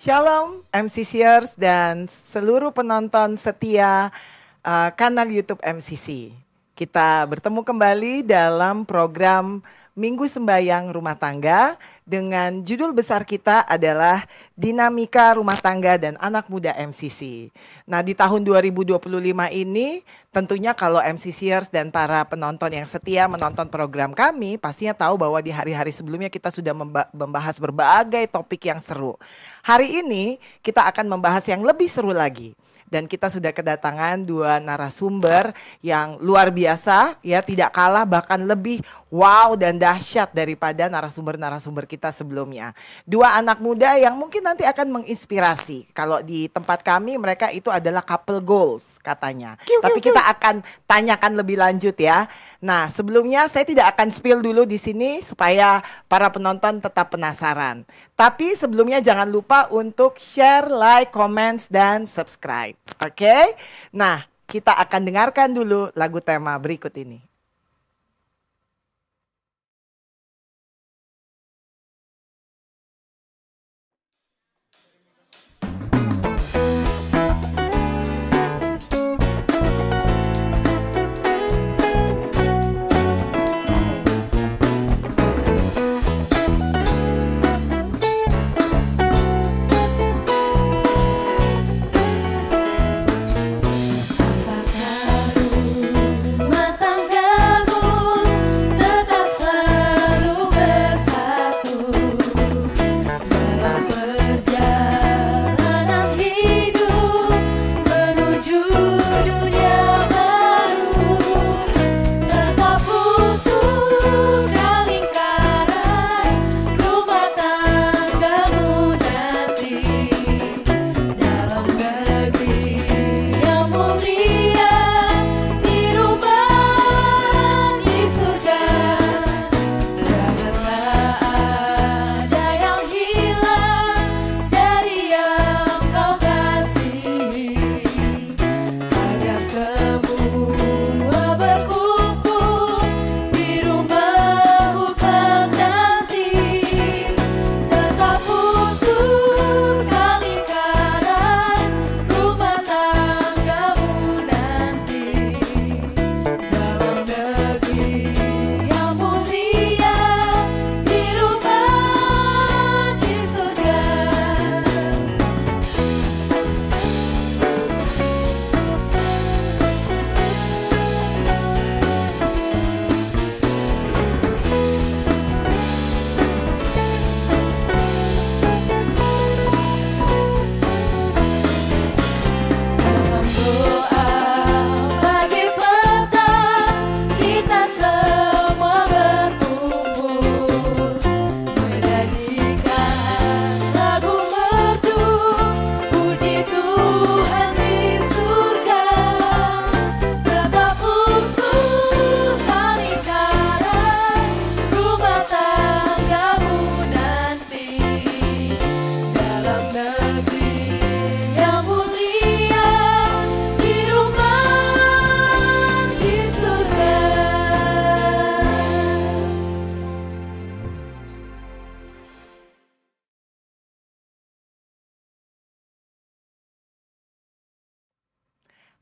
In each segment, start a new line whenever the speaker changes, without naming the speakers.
Shalom MCCers dan seluruh penonton setia kanal YouTube MCC. Kita bertemu kembali dalam program Minggu Sembayang Rumah Tangga dengan judul besar kita adalah Dinamika Rumah Tangga dan Anak Muda MCC. Nah, di tahun 2025 ini tentunya kalau MCCers dan para penonton yang setia menonton program kami pastinya tahu bahwa di hari-hari sebelumnya kita sudah membahas berbagai topik yang seru. Hari ini kita akan membahas yang lebih seru lagi. Dan kita sudah kedatangan dua narasumber yang luar biasa, ya, tidak kalah bahkan lebih wow dan dahsyat daripada narasumber-narasumber kita sebelumnya. Dua anak muda yang mungkin nanti akan menginspirasi. Kalau di tempat kami mereka itu adalah couple goals katanya. Tapi kita akan tanyakan lebih lanjut ya. Nah, sebelumnya saya tidak akan spill dulu di sini supaya para penonton tetap penasaran. Tapi sebelumnya jangan lupa untuk share, like, comments, dan subscribe. Oke? Nah, kita akan dengarkan dulu lagu tema berikut ini.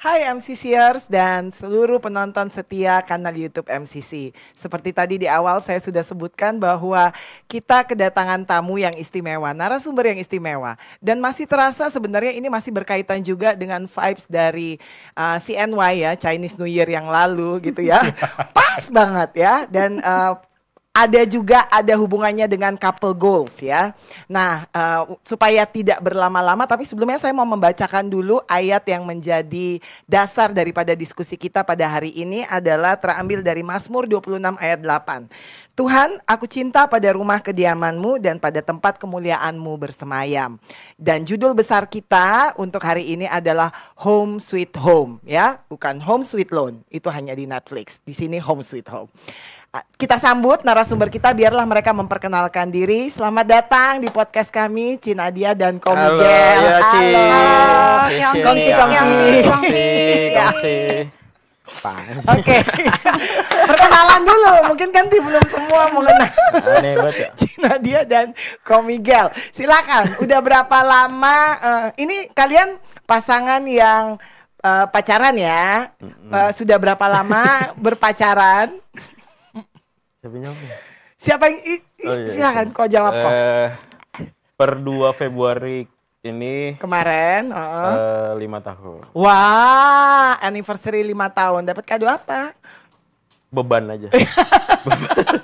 Hai MCCers dan seluruh penonton setia kanal YouTube MCC. Seperti tadi di awal saya sudah sebutkan bahwa kita kedatangan tamu yang istimewa, narasumber yang istimewa. Dan masih terasa sebenarnya ini masih berkaitan juga dengan vibes dari CNY ya, Chinese New Year yang lalu gitu ya. Pas banget ya, dan ada hubungannya dengan couple goals ya. Nah, supaya tidak berlama-lama, tapi sebelumnya saya mau membacakan dulu ayat yang menjadi dasar daripada diskusi kita pada hari ini adalah terambil dari Mazmur 26 ayat 8. Tuhan, aku cinta pada rumah kediaman-Mu dan pada tempat kemuliaan-Mu bersemayam. Dan judul besar kita untuk hari ini adalah Home Sweet Home ya, bukan Home Sweet Loan. Itu hanya di Netflix. Di sini Home Sweet Home. Kita sambut narasumber kita, biarlah mereka memperkenalkan diri. Selamat datang di podcast kami, Cinadia dan Ko Miguel.
Halo, ya,
Halo, kongsi.
Kongsi.
Oke. Perkenalan kenalan dulu. Mungkin kan belum semua mengenal
Aneh banget ya.
Cik Nadia dan Ko Miguel. Silakan. Udah berapa lama? Ini kalian pasangan yang pacaran ya? Sudah berapa lama berpacaran? Siapa yang silakan kau jawab kok.
Per 2 Februari ini
Kemarin
5 tahun.
Wah, anniversary 5 tahun. Dapat kado apa?
Beban aja.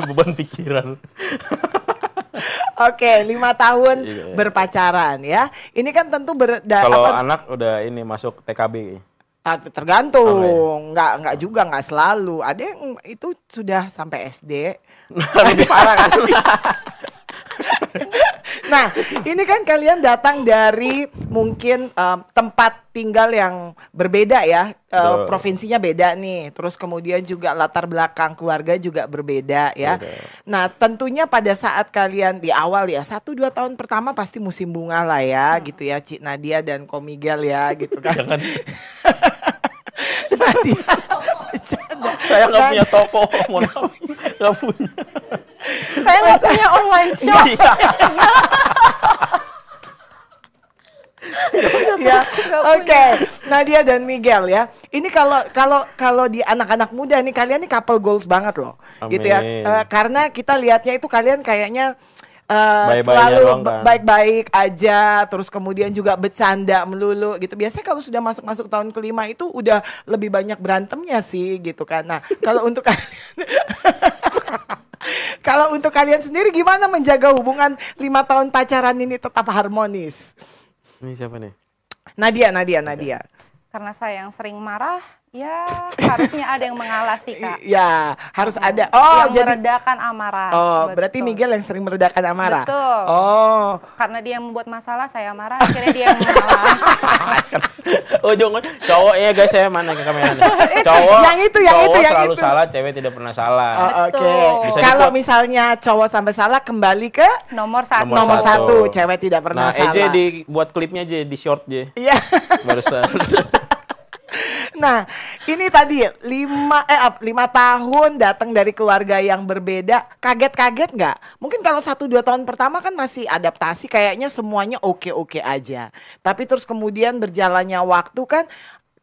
Beban pikiran.
Oke, 5 tahun berpacaran ya. Ini kan tentu
kalau anak udah ini masuk TKB.
Tergantung, nggak juga, nggak selalu. Ada yang itu sudah sampai SD.
Lebih parah kan?
Nah, ini kan kalian datang dari mungkin tempat tinggal yang berbeda ya, provinsinya beda nih. Terus kemudian juga latar belakang keluarga juga berbeda ya. Nah, tentunya pada saat kalian di awal ya, 1-2 tahun pertama pasti musim bunga lah ya, gitu ya, Cik Nadia dan Ko Miguel ya, gitu kan.
Jangan.
Nadia, bercanda.
Saya nggak punya toko, nggak punya.
Saya nggak punya online shop.
Ya, oke. Nadia dan Miguel ya. Ini kalau di anak-anak muda nih, kalian nih couple goals banget loh.
Amin.
Gitu ya. Karena kita lihatnya itu kalian kayaknya
Baik-baik
selalu
doang kan.
baik-baik aja, terus kemudian juga bercanda melulu gitu. Biasanya kalau sudah masuk tahun kelima itu udah lebih banyak berantemnya sih gitu kan. Nah, kalau untuk kalian kalau untuk kalian sendiri gimana menjaga hubungan 5 tahun pacaran ini tetap harmonis?
Ini siapa nih?
Nadia.
Karena saya yang sering marah, ya harusnya ada yang mengalah sih, Kak.
Ya, harus ada. Oh,
yang
jadi
meredakan amarah.
Oh,
Betul.
berarti Miguel yang sering meredakan amarah.
Betul.
Oh.
Karena dia yang membuat masalah, saya marah, akhirnya dia yang mengalah.
Oh, jangan cowoknya guys, saya mana ke kameranya? Cowok. Cowok selalu salah, cewek tidak pernah salah.
Oh, oke.
Betul.
Kalau misalnya cowok sampai salah, kembali ke
Nomor satu.
nomor satu, cewek tidak pernah salah.
Eje dibuat klipnya aja di short aja.
Iya.
Barusan.
Nah, ini tadi 5 tahun datang dari keluarga yang berbeda, kaget-kaget nggak? Mungkin kalau 1-2 tahun pertama kan masih adaptasi, kayaknya semuanya oke-oke aja. Tapi terus kemudian berjalannya waktu kan,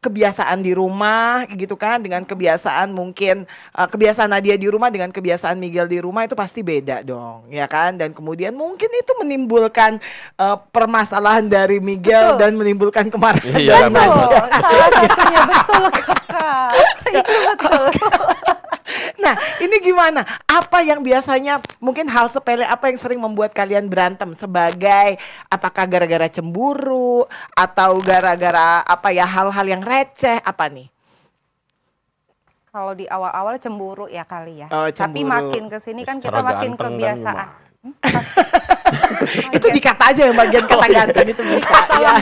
kebiasaan di rumah gitu kan, dengan kebiasaan mungkin kebiasaan Nadia di rumah dengan kebiasaan Miguel di rumah itu pasti beda dong, ya kan? Dan kemudian mungkin itu menimbulkan permasalahan dari Miguel. Betul. Dan menimbulkan kemarahan.
Iya,
dari Nadia.
Salah satunya betul, Kakak. Itu betul.
Nah, ini gimana? Apa yang biasanya mungkin hal sepele apa yang sering membuat kalian berantem? Sebagai apakah gara-gara cemburu atau gara-gara apa ya, hal-hal yang receh apa nih?
Kalau di awal-awal cemburu ya kali ya.
Oh,
tapi
cemburu.
makin kesini kan kita
Secara
makin
ganteng kan
kebiasaan.
Itu dikata aja yang bagian kata ganteng itu bisa. Ya.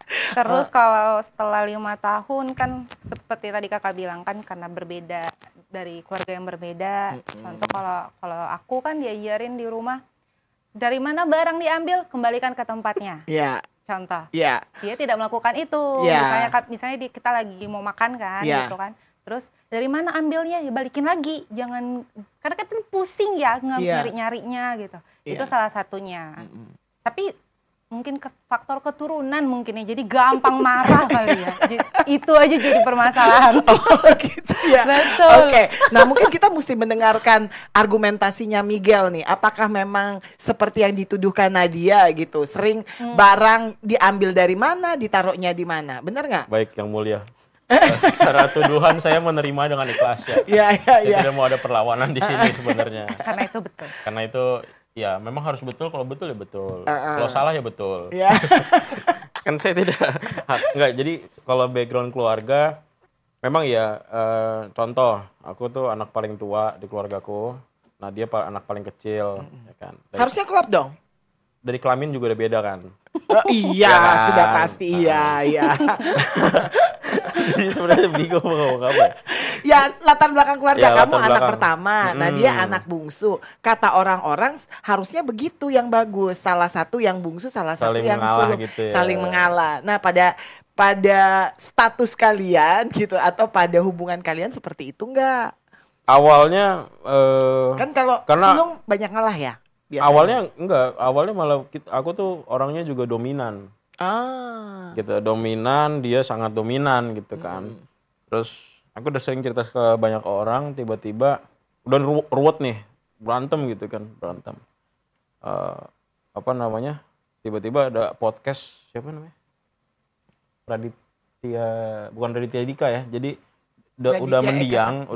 Terus kalau setelah 5 tahun kan seperti tadi Kakak bilang kan, karena berbeda dari keluarga yang berbeda. Contoh kalau aku kan diajarin di rumah, dari mana barang diambil kembalikan ke tempatnya.
Iya.
Contoh.
Iya.
Dia tidak melakukan itu.
Yeah.
Misalnya kita lagi mau makan kan,
Yeah.
gitu kan. Terus dari mana ambilnya? Ya balikin lagi. Jangan, karena kan pusing ya
Yeah.
nyari-nyarinya gitu.
Yeah.
Itu salah satunya. Tapi mungkin faktor keturunan mungkin ya, jadi gampang marah kali ya. Itu aja jadi permasalahan.
Oh gitu ya.
Betul.
Oke. Nah, mungkin kita mesti mendengarkan argumentasinya Miguel nih. Apakah memang seperti yang dituduhkan Nadia gitu, sering barang diambil dari mana, ditaruhnya di mana? Benar nggak?
Baik, yang mulia. Cara tuduhan saya menerima dengan ikhlas ya.
Iya.
Saya tidak mau ada perlawanan di sini sebenarnya.
Karena itu betul.
Karena itu ya memang harus betul, kalau betul ya betul. Kalau salah ya betul.
Iya.
Kan saya tidak enggak, jadi kalau background keluarga memang ya contoh, aku tuh anak paling tua di keluargaku. Nah, dia anak paling kecil ya kan.
Harusnya klop dong.
Dari kelamin juga udah beda kan.
Oh, iya,
Ya kan?
sudah pasti iya.
Jadi sebenarnya bingung mau ngomong apa ya?
Ya, latar belakang keluarga
Ya,
kamu
latar
anak
belakang.
pertama, Nadia anak bungsu. Kata orang-orang harusnya begitu yang bagus. Salah satu yang bungsu, salah satu
Saling
yang
mengalah
sulung.
gitu ya.
Saling mengalah. Nah, pada status kalian gitu atau pada hubungan kalian seperti itu enggak?
awalnya
Kan kalau
karena
sulung banyak ngalah ya biasanya.
awalnya malah aku tuh orangnya juga dominan. Gitu, dominan, dia sangat dominan gitu kan. Terus aku udah sering cerita ke banyak orang, tiba-tiba udah ruwet nih, berantem gitu kan, berantem. Apa namanya? Tiba-tiba ada podcast siapa namanya? Bukan Raditya Dika ya. Jadi udah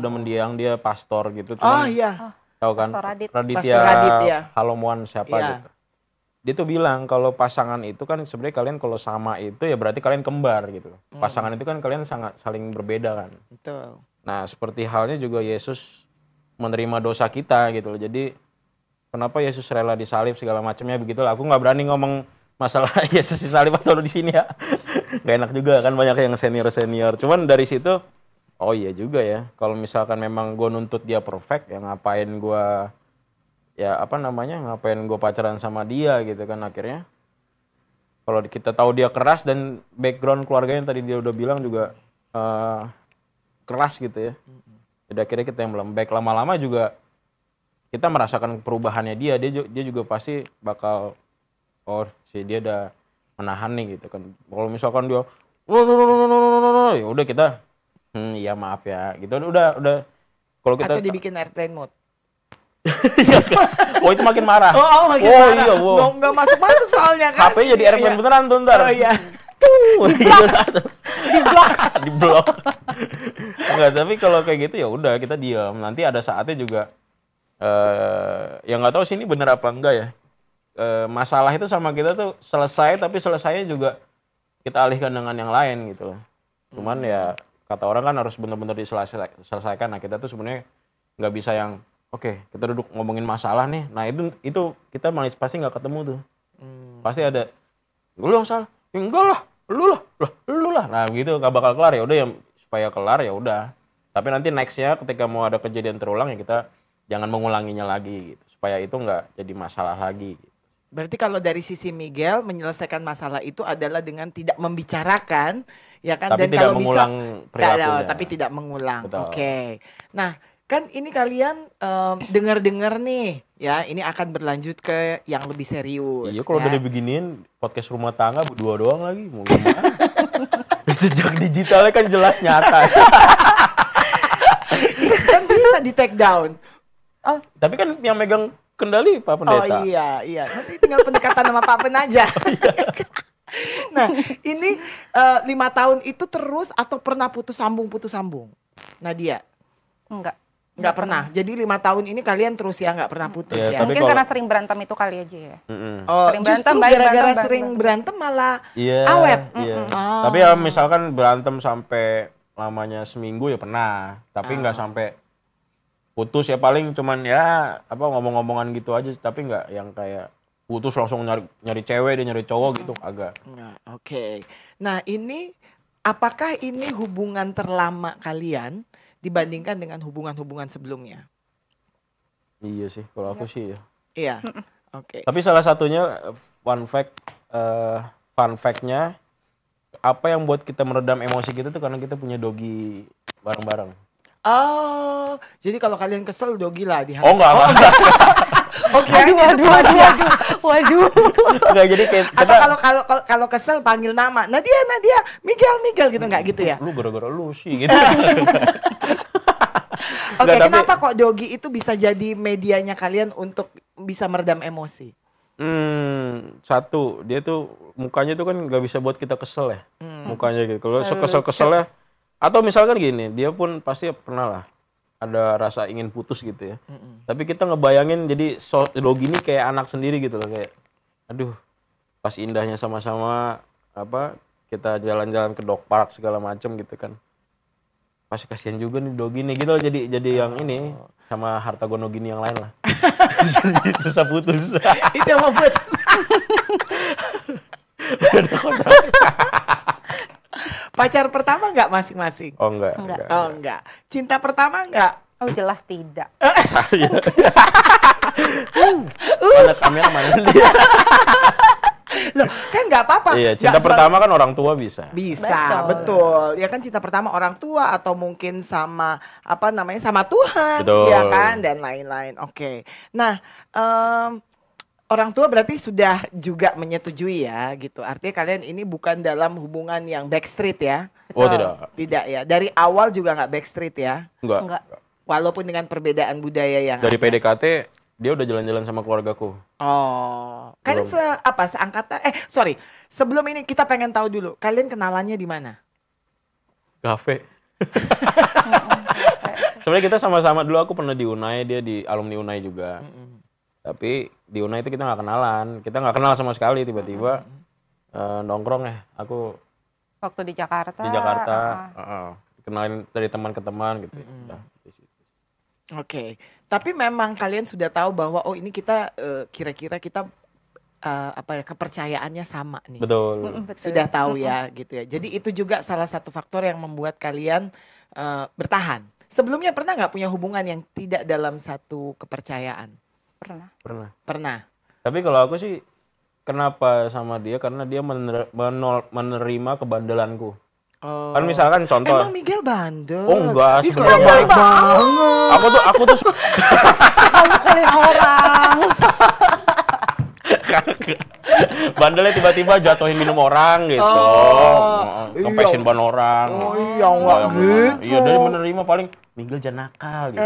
mendiang dia pastor gitu. Cuman, tahu kan? Raditya Halomuan siapa gitu. Dia tuh bilang kalau pasangan itu kan sebenarnya kalian kalau sama itu ya berarti kalian kembar gitu. Pasangan itu kan kalian sangat saling berbeda kan.
Betul.
Nah, seperti halnya juga Yesus menerima dosa kita gitu loh. Jadi kenapa Yesus rela disalib segala macamnya begitu lah. Aku nggak berani ngomong masalah Yesus disalib atau di sini ya. Gak enak juga kan, banyak yang senior. Cuman dari situ, oh iya juga ya. Kalau misalkan memang gue nuntut dia perfect, ya ngapain gue ngapain gue pacaran sama dia gitu kan akhirnya. Kalau kita tahu dia keras dan background keluarganya yang tadi dia udah bilang juga keras gitu ya. Jadi akhirnya kita yang lembek, lama-lama juga kita merasakan perubahannya dia juga pasti bakal dia udah menahan nih gitu kan. Kalau misalkan dia ya udah kita iya maaf ya gitu udah kalau kita
atau dibikin airplane mode.
Oh itu makin marah.
Makin marah.
Iya,
nggak masuk soalnya kan.
HP jadi airplane beneran tuh ntar.
Oh iya.
Di blok. Enggak, tapi kalau kayak gitu ya udah kita diam. Nanti ada saatnya juga yang nggak tahu sih ini bener apa enggak ya. Masalah itu sama kita tuh selesai, tapi selesainya juga kita alihkan dengan yang lain gitu loh. Cuman ya kata orang kan harus benar-benar diselesaikan. Nah kita tuh sebenarnya nggak bisa yang oke, kita duduk ngomongin masalah nih. Nah itu kita pasti nggak ketemu tuh. Pasti ada, lu yang salah, ya, enggak lah, lu lah. Nah gitu nggak bakal kelar ya. Udah ya supaya kelar ya udah. Tapi nanti nextnya ketika mau ada kejadian terulang ya kita jangan mengulanginya lagi gitu. Supaya itu nggak jadi masalah lagi. Gitu.
Berarti kalau dari sisi Miguel menyelesaikan masalah itu adalah dengan tidak membicarakan, ya kan?
Tapi
Dan
tidak
kalau
mengulang perilakunya.
Tapi tidak mengulang.
Betul.
Oke. Nah, kan ini kalian dengar-dengar nih, ya ini akan berlanjut ke yang lebih serius.
Iya, kalau
ya.
udah beginiin podcast rumah tangga berdua doang lagi, mau gimana? Jejak digitalnya kan jelas nyata.
Kan bisa di take down.
Tapi kan yang megang kendali Pak Pendeta.
Oh iya. Nanti tinggal pendekatan sama Pak Pen aja. Nah, ini 5 tahun itu terus atau pernah putus sambung? Nadia? Nggak pernah. Jadi 5 tahun ini kalian terus ya nggak pernah putus ya?
Mungkin karena sering berantem itu kali aja ya.
Sering berantem, gara-gara sering berantem malah awet.
Iya. Tapi ya misalkan berantem sampai lamanya seminggu ya pernah. Tapi nggak sampai putus ya, paling cuman ya ngomong-ngomongan gitu aja. Tapi nggak yang kayak putus langsung nyari cewek dia nyari cowok gitu agak.
Oke. Nah ini apakah ini hubungan terlama kalian dibandingkan dengan hubungan-hubungan sebelumnya?
Iya sih, kalau aku sih ya.
Iya. Oke.
Tapi salah satunya fun fact-nya apa yang buat kita meredam emosi kita tuh karena kita punya dogi bareng-bareng.
Oh, jadi kalau kalian kesel dogi lah di
Oh enggak.
Oke.
Waduh.
Enggak, jadi kita
kalau kesel panggil nama. Nadia, Miguel gitu enggak gitu ya?
Lu gara-gara lu sih gitu.
Oke, kenapa kok dogi itu bisa jadi medianya kalian untuk bisa meredam emosi?
Satu, dia tuh mukanya tuh kan nggak bisa buat kita kesel ya. Mukanya gitu. Kalau kesel-keselnya atau misalkan gini, dia pun pasti pernah lah ada rasa ingin putus gitu ya. Tapi kita ngebayangin jadi dogi ini kayak anak sendiri gitu loh, kayak aduh, pas indahnya sama-sama kita jalan-jalan ke dog park segala macem gitu kan. Pasti kasihan juga nih dogi nih gitu, jadi yang ini sama harta gono gini yang lain lah. Susah putus.
Itu yang mau putus. Pacar pertama nggak masing-masing?
Oh enggak.
Oh enggak. Cinta pertama enggak?
Oh jelas tidak.
Ada kamera mana dia?
Loh, kan nggak apa-apa.
Iya, cinta
Nggak
pertama kan orang tua bisa.
bisa, betul. Ya kan cinta pertama orang tua atau mungkin sama apa namanya sama Tuhan,
Betul.
ya kan dan lain-lain. Oke. Nah, orang tua berarti sudah juga menyetujui ya gitu. Artinya kalian ini bukan dalam hubungan yang backstreet ya?
Oh, tidak.
Tidak ya. Dari awal juga nggak backstreet ya?
Enggak.
Walaupun dengan perbedaan budaya yang
Dari
ada.
PDKT dia udah jalan-jalan sama keluargaku.
Oh, kalian
Belum.
seangkatan? Sorry. Sebelum ini kita pengen tahu dulu, kalian kenalannya di mana?
Kafe. Sebenarnya kita sama-sama dulu, aku pernah di Unai, dia di alumni Unai juga. Tapi di Unai itu kita nggak kenalan, kita nggak kenal sama sekali. Tiba-tiba nongkrong ya, aku
Waktu di Jakarta.
di Jakarta, kenalin dari teman ke teman gitu. Udah, di situ.
Oke, tapi memang kalian sudah tahu bahwa oh ini kita kira-kira kita apa ya kepercayaannya sama nih.
Betul.
Betul.
Sudah tahu ya gitu ya. Jadi itu juga salah satu faktor yang membuat kalian bertahan. Sebelumnya pernah nggak punya hubungan yang tidak dalam satu kepercayaan?
Pernah.
Pernah.
Pernah.
Tapi kalau aku sih kenapa sama dia, karena dia menerima kebandelanku.
Oh.
Kan misalkan contoh.
Emang Miguel bandel?
Oh, enggak,
Ih,
sebenarnya
kok baik banget.
Aku tuh
Mukulin orang.
bandelnya tiba-tiba jatuhin minum orang gitu. Ngepesin ban orang.
Oh iya, enggak gitu.
Iya, dari menerima paling Miguel jangan nakal gitu.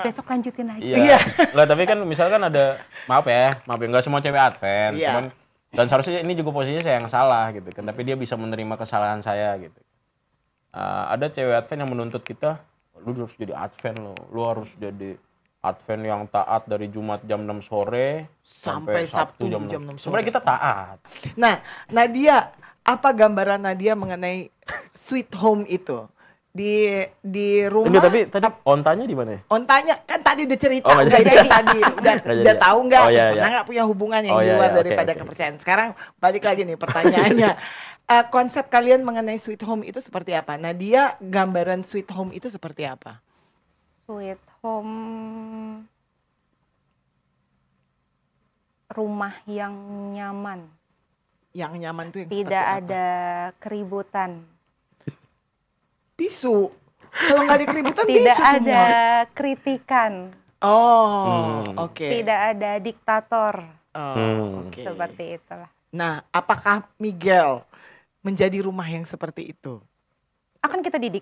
Besok lanjutin lagi.
Iya. Lah tapi kan misalkan ada maaf ya nggak semua cewek advent,
Iya.
cuman dan seharusnya ini juga posisinya saya yang salah gitu kan, tapi dia bisa menerima kesalahan saya gitu. Ada cewek advent yang menuntut kita, lu harus jadi advent lu harus jadi advent yang taat dari Jumat jam 6 sore
Sampai Sabtu jam 6 sore.
Sebenarnya kita taat.
Nah, Nadia, apa gambaran Nadia mengenai sweet home itu? Di rumah.
Enggak, tapi tadi ontanya di mana ya?
Ontanya kan tadi udah cerita,
Oh, nggak
udah
jadi.
itu tadi, udah
Nggak jadi ya?
tahu nggak?
Oh, iya,
Karena
iya.
nggak punya hubungan yang
Oh,
di
iya,
luar
iya.
daripada
Oke.
kepercayaan. Sekarang balik lagi nih pertanyaannya, konsep kalian mengenai sweet home itu seperti apa? Nadia, gambaran sweet home itu seperti apa?
Sweet home, rumah yang nyaman,
Yang nyaman tuh yang
tidak
seperti apa?
ada keributan,
Bisu. Kalau nggak ada keributan
tidak
bisu
ada
semua.
kritikan,
Oh, oke.
tidak ada diktator,
Oh, oke.
seperti itulah.
Nah, apakah Miguel menjadi rumah yang seperti itu?
Akan kita didik.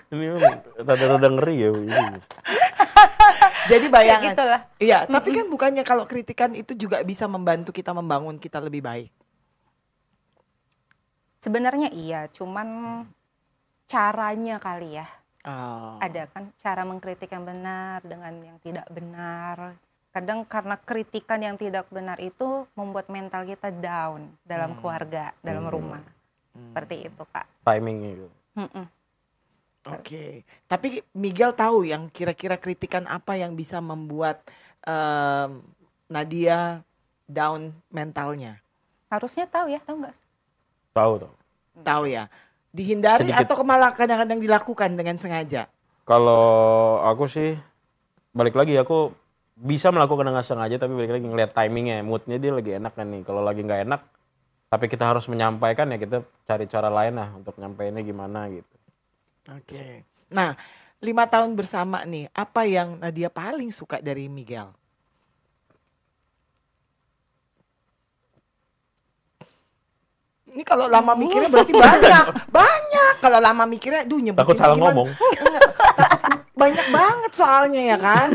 Ini rada ngeri ya ini.
Jadi bayangan.
Ya gitulah.
Iya, tapi kan bukannya kalau kritikan itu juga bisa membantu kita membangun kita lebih baik.
Sebenarnya iya, cuman caranya kali ya.
Oh.
Ada kan cara mengkritik yang benar dengan yang tidak benar. Kadang karena kritikan yang tidak benar itu membuat mental kita down dalam keluarga, dalam rumah. Seperti itu, Kak.
Timingnya gitu.
Mm-mm.
Oke. Tapi Miguel tahu yang kira-kira kritikan apa yang bisa membuat Nadia down mentalnya.
Harusnya tahu ya, tahu nggak?
Tahu tuh.
Tahu ya. Dihindari
Sedikit.
atau malah kadang-kadang dilakukan dengan sengaja.
Kalau aku sih balik lagi aku bisa melakukan dengan sengaja, tapi balik lagi ngeliat timingnya, moodnya dia lagi enak kan nih. Kalau lagi nggak enak, tapi kita harus menyampaikan ya kita cari cara lain lah untuk nyampeinnya gimana gitu.
Oke. Nah, 5 tahun bersama nih, apa yang Nadia paling suka dari Miguel? Ini kalau lama mikirnya berarti banyak, banyak. Kalau lama mikirnya, duh nyebutin
Takut salah
gimana.
ngomong.
Enggak, takut banyak banget soalnya ya kan.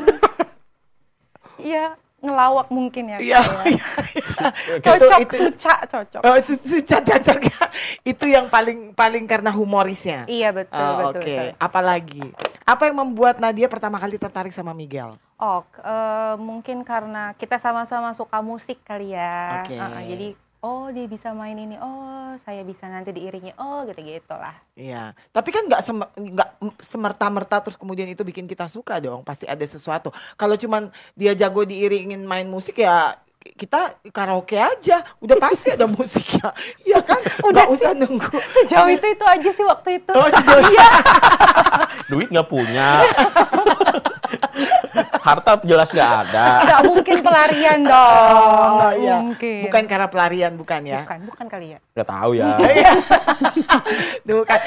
Iya, ngelawak mungkin ya.
Iya.
Kak, ya.
Itu-
Cocok,
itu-
suca, cocok.
Oh, susah cocok ya. Itu yang paling karena humorisnya.
Iya, betul,
Oh,
betul,
Oke,
betul.
apalagi? Apa yang membuat Nadia pertama kali tertarik sama Miguel?
Oh, mungkin karena kita sama-sama suka musik kali ya.
Oke.
Jadi, oh dia bisa main ini, oh saya bisa nanti diiringi, oh gitu-gitu lah.
Iya, tapi kan nggak semerta-merta terus kemudian itu bikin kita suka dong. Pasti ada sesuatu. Kalau cuman dia jago diiringin main musik ya kita karaoke aja, udah pasti ada musiknya. Iya kan? Nggak usah nunggu.
Sejauh itu aja sih waktu itu.
Oh, sejauh-
Duit nggak punya. Harta jelas nggak ada.
Nggak mungkin pelarian dong. Nggak
iya.
mungkin.
Bukan karena pelarian, bukan ya?
Bukan kali ya.
Nggak tahu ya.
Bukan.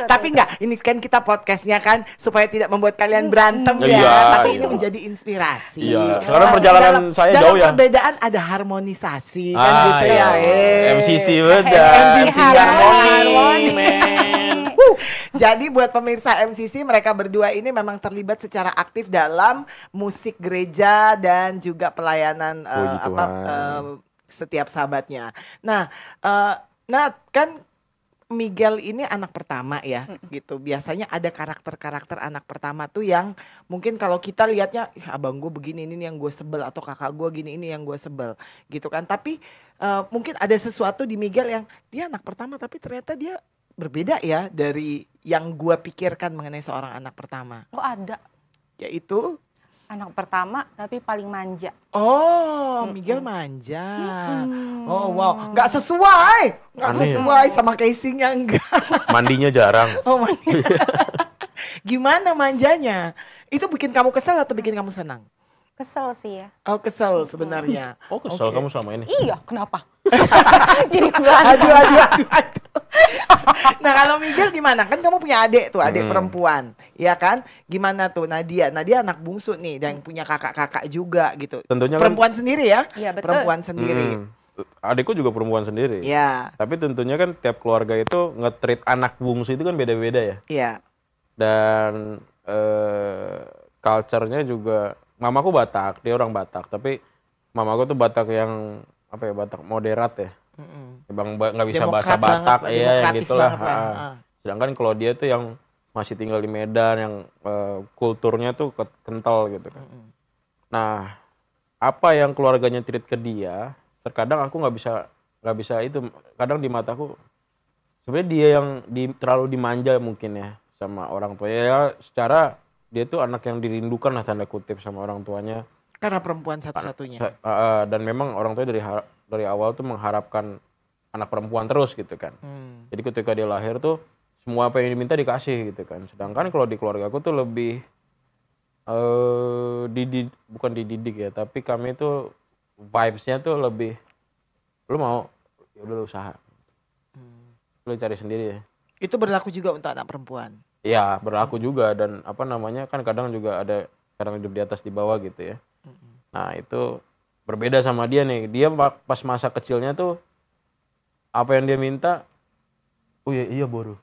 Tapi enggak, ini kan kita podcastnya kan supaya tidak membuat kalian berantem ya.
Iya,
Tapi
iya.
ini menjadi inspirasi.
Iya, sekarang
Pasti
perjalanan saya
dalam
jauh ya.
perbedaan ada harmonisasi kan gitu
iya.
ya.
MCC beda.
MCC harmoni.
men.
Jadi buat pemirsa MCC, mereka berdua ini memang terlibat secara aktif dalam musik gereja dan juga pelayanan
Puji Tuhan.
setiap sahabatnya. Nah, kan Miguel ini anak pertama ya, gitu. Biasanya ada karakter-karakter anak pertama tuh yang mungkin kalau kita lihatnya, abang gue begini ini yang gue sebel atau kakak gue gini ini yang gue sebel, gitu kan. Tapi mungkin ada sesuatu di Miguel yang dia anak pertama tapi ternyata dia berbeda ya dari yang gue pikirkan mengenai seorang anak pertama.
Oh ada.
Yaitu
Anak pertama tapi paling manja.
oh, Miguel manja. Oh wow, nggak sesuai sama casingnya enggak.
Mandinya jarang.
Oh manja. Gimana manjanya? Itu bikin kamu kesel atau bikin kamu senang?
Kesel sih ya.
Oh kesel sebenarnya.
Oh kesel
Oke.
kamu selama ini?
Iya, kenapa? Jadi gua
Aduh. Nah kalau Miguel gimana? Kan kamu punya adik tuh, adik perempuan, ya kan? Gimana tuh Nadia? Nadia anak bungsu nih dan punya kakak-kakak juga gitu.
Tentunya kan-
perempuan sendiri ya?
Iya, betul.
Perempuan sendiri.
Adikku juga perempuan sendiri.
Ya,
Tapi tentunya kan tiap keluarga itu nge-treat anak bungsu itu kan beda-beda ya.
iya.
Dan culture-nya juga, mamaku Batak, dia orang Batak. Tapi mamaku tuh Batak yang apa ya, Batak moderat ya. Bang nggak bisa bahasa
Demokrat
Batak,
banget,
iya yang
demokratis
gitulah.
banget lah.
Sedangkan kalau dia tuh yang masih tinggal di Medan, yang kulturnya tuh kental gitu kan. Nah, apa yang keluarganya treat ke dia, terkadang aku nggak bisa itu. Kadang di mataku sebenarnya dia yang terlalu dimanja mungkin ya sama orang tua. Ya secara dia tuh anak yang dirindukan lah tanda kutip sama orang tuanya.
Karena perempuan satu-satunya.
Dan memang orang tua dari awal tuh mengharapkan anak perempuan terus gitu kan. Jadi ketika dia lahir tuh semua apa yang diminta dikasih gitu kan. Sedangkan kalau di keluarga aku tuh lebih bukan dididik ya, tapi kami tuh vibes-nya tuh lebih, lu mau ya udah lu usaha. Lu cari sendiri ya.
Itu berlaku juga untuk anak perempuan.
Iya, berlaku juga. Dan apa namanya, kan kadang juga ada kadang hidup di atas di bawah gitu ya. Nah itu berbeda sama dia nih. Dia pas masa kecilnya tuh apa yang dia minta, oh iya boru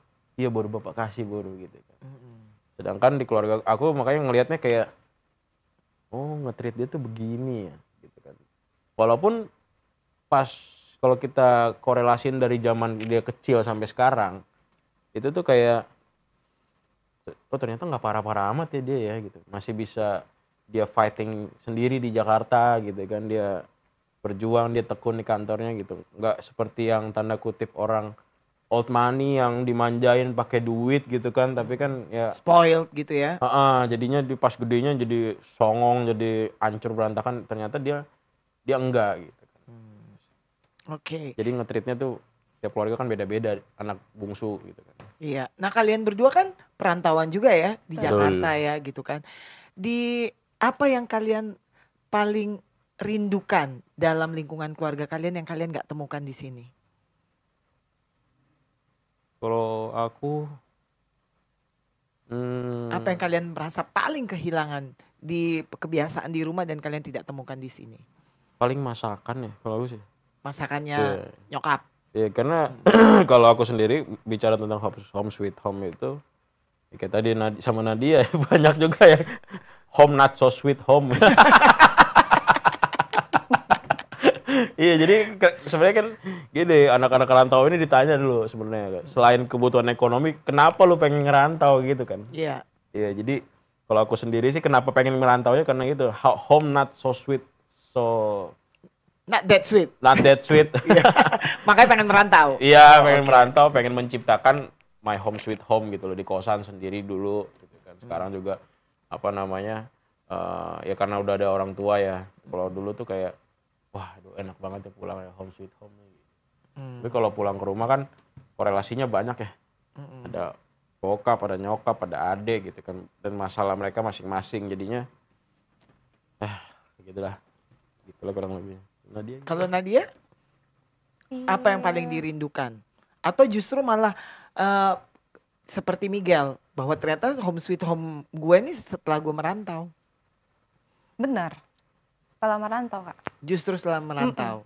bapak kasih boru gitu kan. Sedangkan di keluarga aku makanya ngelihatnya kayak, oh nge-treat dia tuh begini ya gitu kan. Walaupun pas kalau kita korelasin dari zaman dia kecil sampai sekarang, itu tuh kayak, oh ternyata nggak parah-parah amat ya dia ya gitu. Masih bisa dia fighting sendiri di Jakarta gitu kan, dia berjuang, dia tekun di kantornya gitu. Nggak seperti yang tanda kutip orang old money yang dimanjain pakai duit gitu kan, tapi kan ya
Spoiled gitu ya.
jadinya di pas gedenya jadi songong, jadi hancur berantakan. Ternyata dia enggak gitu kan.
Oke.
Jadi nge-treatnya tuh tiap keluarga kan beda-beda, anak bungsu gitu kan.
Iya. Nah kalian berdua kan perantauan juga ya di
Betul.
Jakarta ya gitu kan. Di apa yang kalian paling rindukan dalam lingkungan keluarga kalian yang kalian nggak temukan di sini?
Kalau aku
Apa yang kalian merasa paling kehilangan di kebiasaan di rumah dan kalian tidak temukan di sini?
paling masakan ya kalau aku sih.
Masakannya nyokap.
Ya karena kalau aku sendiri bicara tentang home sweet home itu, ya kayak tadi sama Nadia banyak juga ya home not so sweet home. Iya, jadi sebenarnya kan gini, anak-anak rantau ini ditanya dulu sebenarnya, selain kebutuhan ekonomi, kenapa lu pengen ngerantau gitu kan?
Iya.
Iya, jadi kalau aku sendiri sih kenapa pengen merantaunya karena gitu, home not so sweet, so
Not that sweet.
not that sweet.
Makanya pengen merantau.
Iya, pengen merantau, pengen menciptakan my home sweet home gitu loh, di kosan sendiri dulu gitu kan. Sekarang juga apa namanya, ya karena udah ada orang tua ya. Kalau dulu tuh kayak, wah aduh, enak banget ya pulang ya home sweet home. Tapi kalau pulang ke rumah kan korelasinya banyak ya. Ada bokap, ada nyokap, ada adik gitu kan. Dan masalah mereka masing-masing, jadinya Gitulah. Gitulah kurang lebih. Nadia.
Kalau Nadia, apa yang paling dirindukan? Atau justru malah seperti Miguel, bahwa ternyata home sweet home gue ini setelah gue merantau.
Benar. Setelah merantau, Kak.
Justru setelah merantau.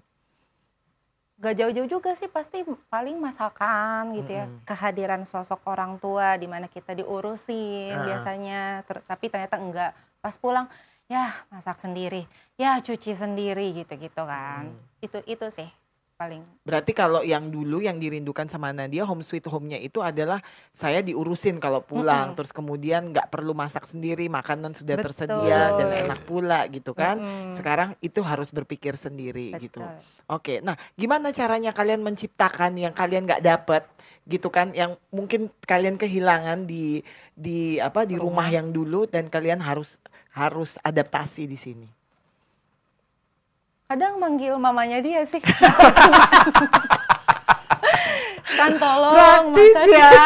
Gak jauh-jauh juga sih, pasti paling masakan gitu ya. Kehadiran sosok orang tua di mana kita diurusin biasanya, tapi ternyata enggak. Pas pulang, ya masak sendiri, ya cuci sendiri gitu-gitu kan. Itu sih paling.
Berarti kalau yang dulu yang dirindukan sama Nadia home sweet home-nya itu adalah saya diurusin kalau pulang, terus kemudian nggak perlu masak sendiri, makanan sudah tersedia dan enak pula gitu kan. Sekarang itu harus berpikir sendiri gitu. Oke, nah gimana caranya kalian menciptakan yang kalian nggak dapet gitu kan, yang mungkin kalian kehilangan di rumah yang dulu dan kalian harus adaptasi di sini.
Kadang manggil mamanya dia sih. Kan tolong
praktis
masak.
ya.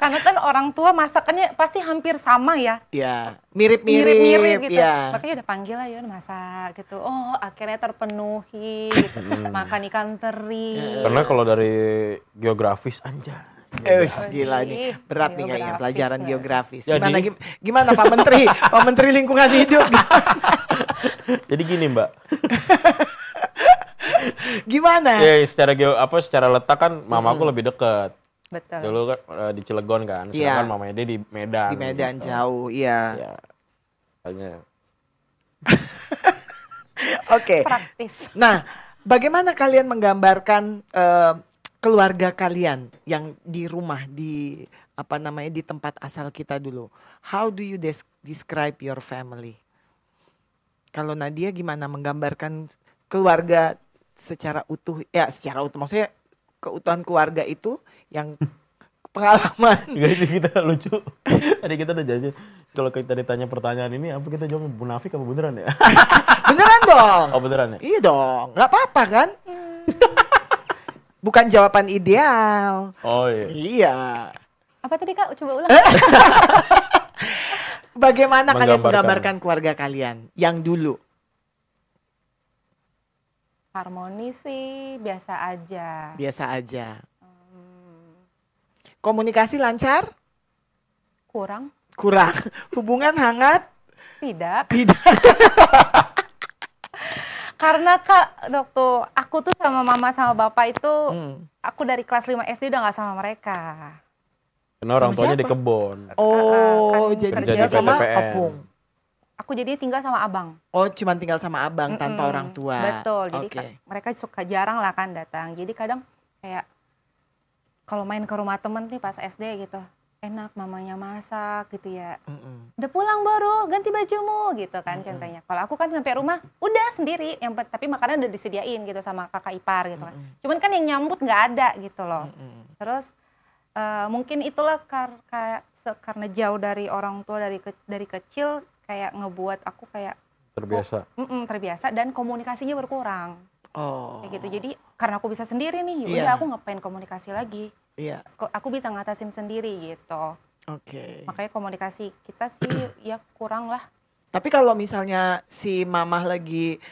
Karena kan orang tua masakannya pasti hampir sama ya.
Ya, mirip-mirip
gitu.
ya.
Makanya udah panggil lah ya masak gitu. Oh, akhirnya terpenuhi gitu. Makan ikan teri.
Karena kalau dari geografis aja.
Gila nih, berat nih kayaknya pelajaran geografis.
Jadi,
Gimana Pak Menteri? Pak Menteri Lingkungan Hidup.
Jadi gini Mbak.
Gimana?
Ya secara letak kan mamaku lebih dekat.
Betul.
Dulu kan di Cilegon kan, sedangkan mamanya dia di Medan.
Di Medan jauh, iya.
Ya, hanya.
Oke.
Praktis.
Nah, bagaimana kalian menggambarkan keluarga kalian yang di rumah, di di tempat asal kita dulu? How do you describe your family? Kalau Nadia gimana menggambarkan keluarga secara utuh? Ya, secara utuh maksudnya keutuhan keluarga itu yang pengalaman.
Kita lucu. Tadi kita udah janji kalau kita ditanya pertanyaan ini apa kita jawab munafik apa beneran ya?
Beneran dong.
Oh beneran ya?
Iya dong, nggak apa-apa kan? Bukan jawaban ideal.
Oh iya.
Iya.
Apa tadi Kak? Coba ulang.
Bagaimana kalian menggambarkan keluarga kalian yang dulu?
Harmonis sih, biasa aja.
Biasa aja. Komunikasi lancar?
Kurang?
Kurang. Hubungan hangat?
Tidak.
Tidak.
Karena Kak, waktu aku tuh sama mama sama bapak itu, aku dari kelas 5 SD udah gak sama mereka.
Karena orang tuanya di kebon.
Oh,
kan
jadi
kerja
tinggal
di
sama
PTPN.
opung.
Aku jadinya tinggal sama abang.
Oh, cuma tinggal sama abang tanpa orang tua.
Betul, jadi
Oke.
mereka suka jarang lah kan datang. Jadi kadang kayak kalau main ke rumah temen nih pas SD gitu, enak mamanya masak gitu ya. Udah pulang baru, ganti bajumu gitu kan contohnya. Kalau aku kan sampai rumah udah sendiri, tapi makanan udah disediain gitu sama kakak ipar gitu kan. Cuman kan yang nyambut nggak ada gitu loh. Terus mungkin itulah karena jauh dari orang tua dari kecil kayak ngebuat aku kayak
Terbiasa.
terbiasa dan komunikasinya berkurang.
Oh.
Kayak gitu. Jadi karena aku bisa sendiri nih, udah aku ngapain komunikasi lagi.
Iya.
Aku bisa ngatasin sendiri gitu.
Oke.
Makanya komunikasi kita sih ya kurang lah.
Tapi kalau misalnya si mamah lagi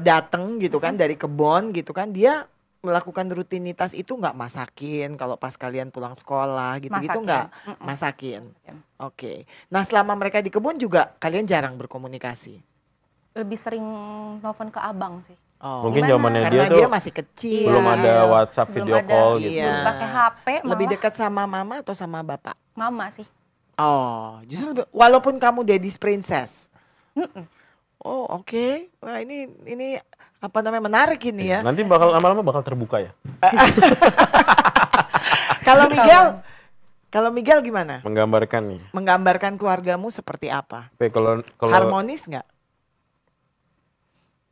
dateng gitu kan dari kebon gitu kan, dia melakukan rutinitas itu nggak masakin kalau pas kalian pulang sekolah gitu-gitu nggak masakin. Oke. Nah selama mereka di kebun juga kalian jarang berkomunikasi.
Lebih sering telepon ke abang sih.
Oh.
Mungkin zamannya
Karena
dia tuh
masih kecil.
belum ada WhatsApp
Belum
video
ada,
call gitu.
Iya.
Belum pakai HP malah.
Lebih dekat sama mama atau sama bapak?
Mama sih.
Oh, justru walaupun kamu daddy's princess. Oh, oke. Wah, ini apa namanya menarik ini ya.
Nanti lama-lama bakal terbuka ya.
Kalau Miguel gimana?
Menggambarkan nih.
Menggambarkan keluargamu seperti apa?
Tapi kalau
Harmonis nggak?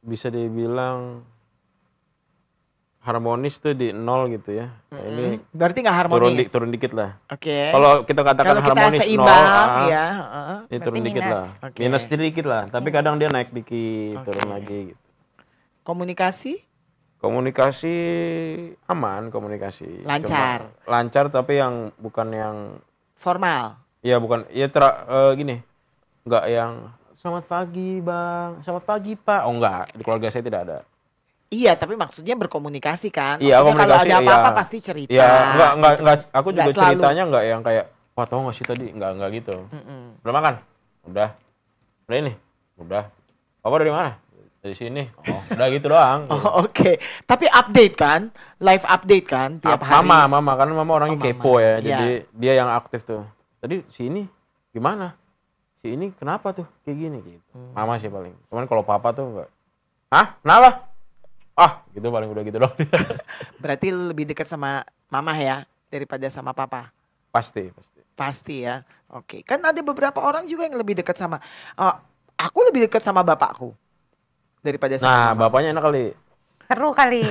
bisa dibilang harmonis tuh di 0 gitu ya. Nah, ini
Berarti nggak harmonis?
turun dikit lah.
Oke.
Kalau kita katakan
Kalau kita
harmonis 0,
seimbang, ya.
ini turun
Berarti
dikit
minus.
lah.
Oke.
Minus sedikit lah. Tapi kadang dia naik dikit, turun lagi gitu.
Komunikasi?
Komunikasi aman, komunikasi.
Lancar.
Lancar tapi yang bukan yang
Formal?
ya bukan ya gini. Enggak yang selamat pagi bang, selamat pagi pak. Oh enggak, di keluarga saya tidak ada.
Iya, tapi maksudnya berkomunikasi kan.
Iya,
Maksudnya kalau
komunikasi,
ada apa-apa
iya.
pasti cerita.
Iya, enggak. Aku
Nggak
juga
selalu.
ceritanya enggak yang kayak, wah tau nggak sih tadi, enggak gitu. Udah makan? Udah. Udah ini? Udah. Papa dari mana? Dari sini. Oh, udah gitu doang.
Oh, oke. Tapi update kan? Live update kan tiap hari?
Mama, karena mama orangnya
Oh, Mama.
kepo ya,
Iya.
jadi dia yang aktif tuh. Tadi si ini gimana? Si ini kenapa tuh kayak gini gitu. Mama sih paling. Cuman kalau papa tuh enggak. Hah? Kenapa? Ah, gitu paling udah gitu dong.
Berarti lebih dekat sama mama ya daripada sama papa?
Pasti.
Pasti ya. Oke. Kan ada beberapa orang juga yang lebih dekat sama aku lebih dekat sama bapakku daripada sama
Nah,
mama.
bapaknya enak kali.
Seru kali.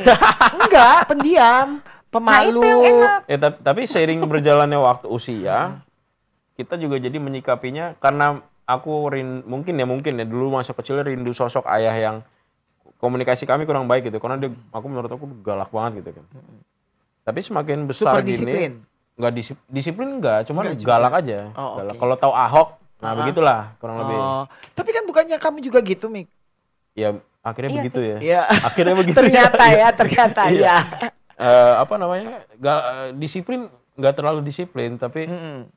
Enggak, pendiam,
Nah
pemalu.
itu yang enak.
Ya, tapi seiring berjalannya waktu usia, kita juga jadi menyikapinya karena aku mungkin ya dulu masa kecilnya rindu sosok ayah yang komunikasi kami kurang baik gitu. Karena menurut aku galak banget gitu kan. Tapi semakin besar
Super disiplin.
gini, nggak disiplin enggak, cuman
Enggak juga.
galak aja.
Oh,
Galak.
oke.
Kalau tahu Ahok, nah begitulah kurang lebih.
Oh, tapi kan bukannya kamu juga gitu, Mik?
Ya akhirnya
Iya
begitu
sih.
ya.
Iya.
Akhirnya begitu.
ternyata ya.
Apa namanya? Disiplin nggak terlalu disiplin, tapi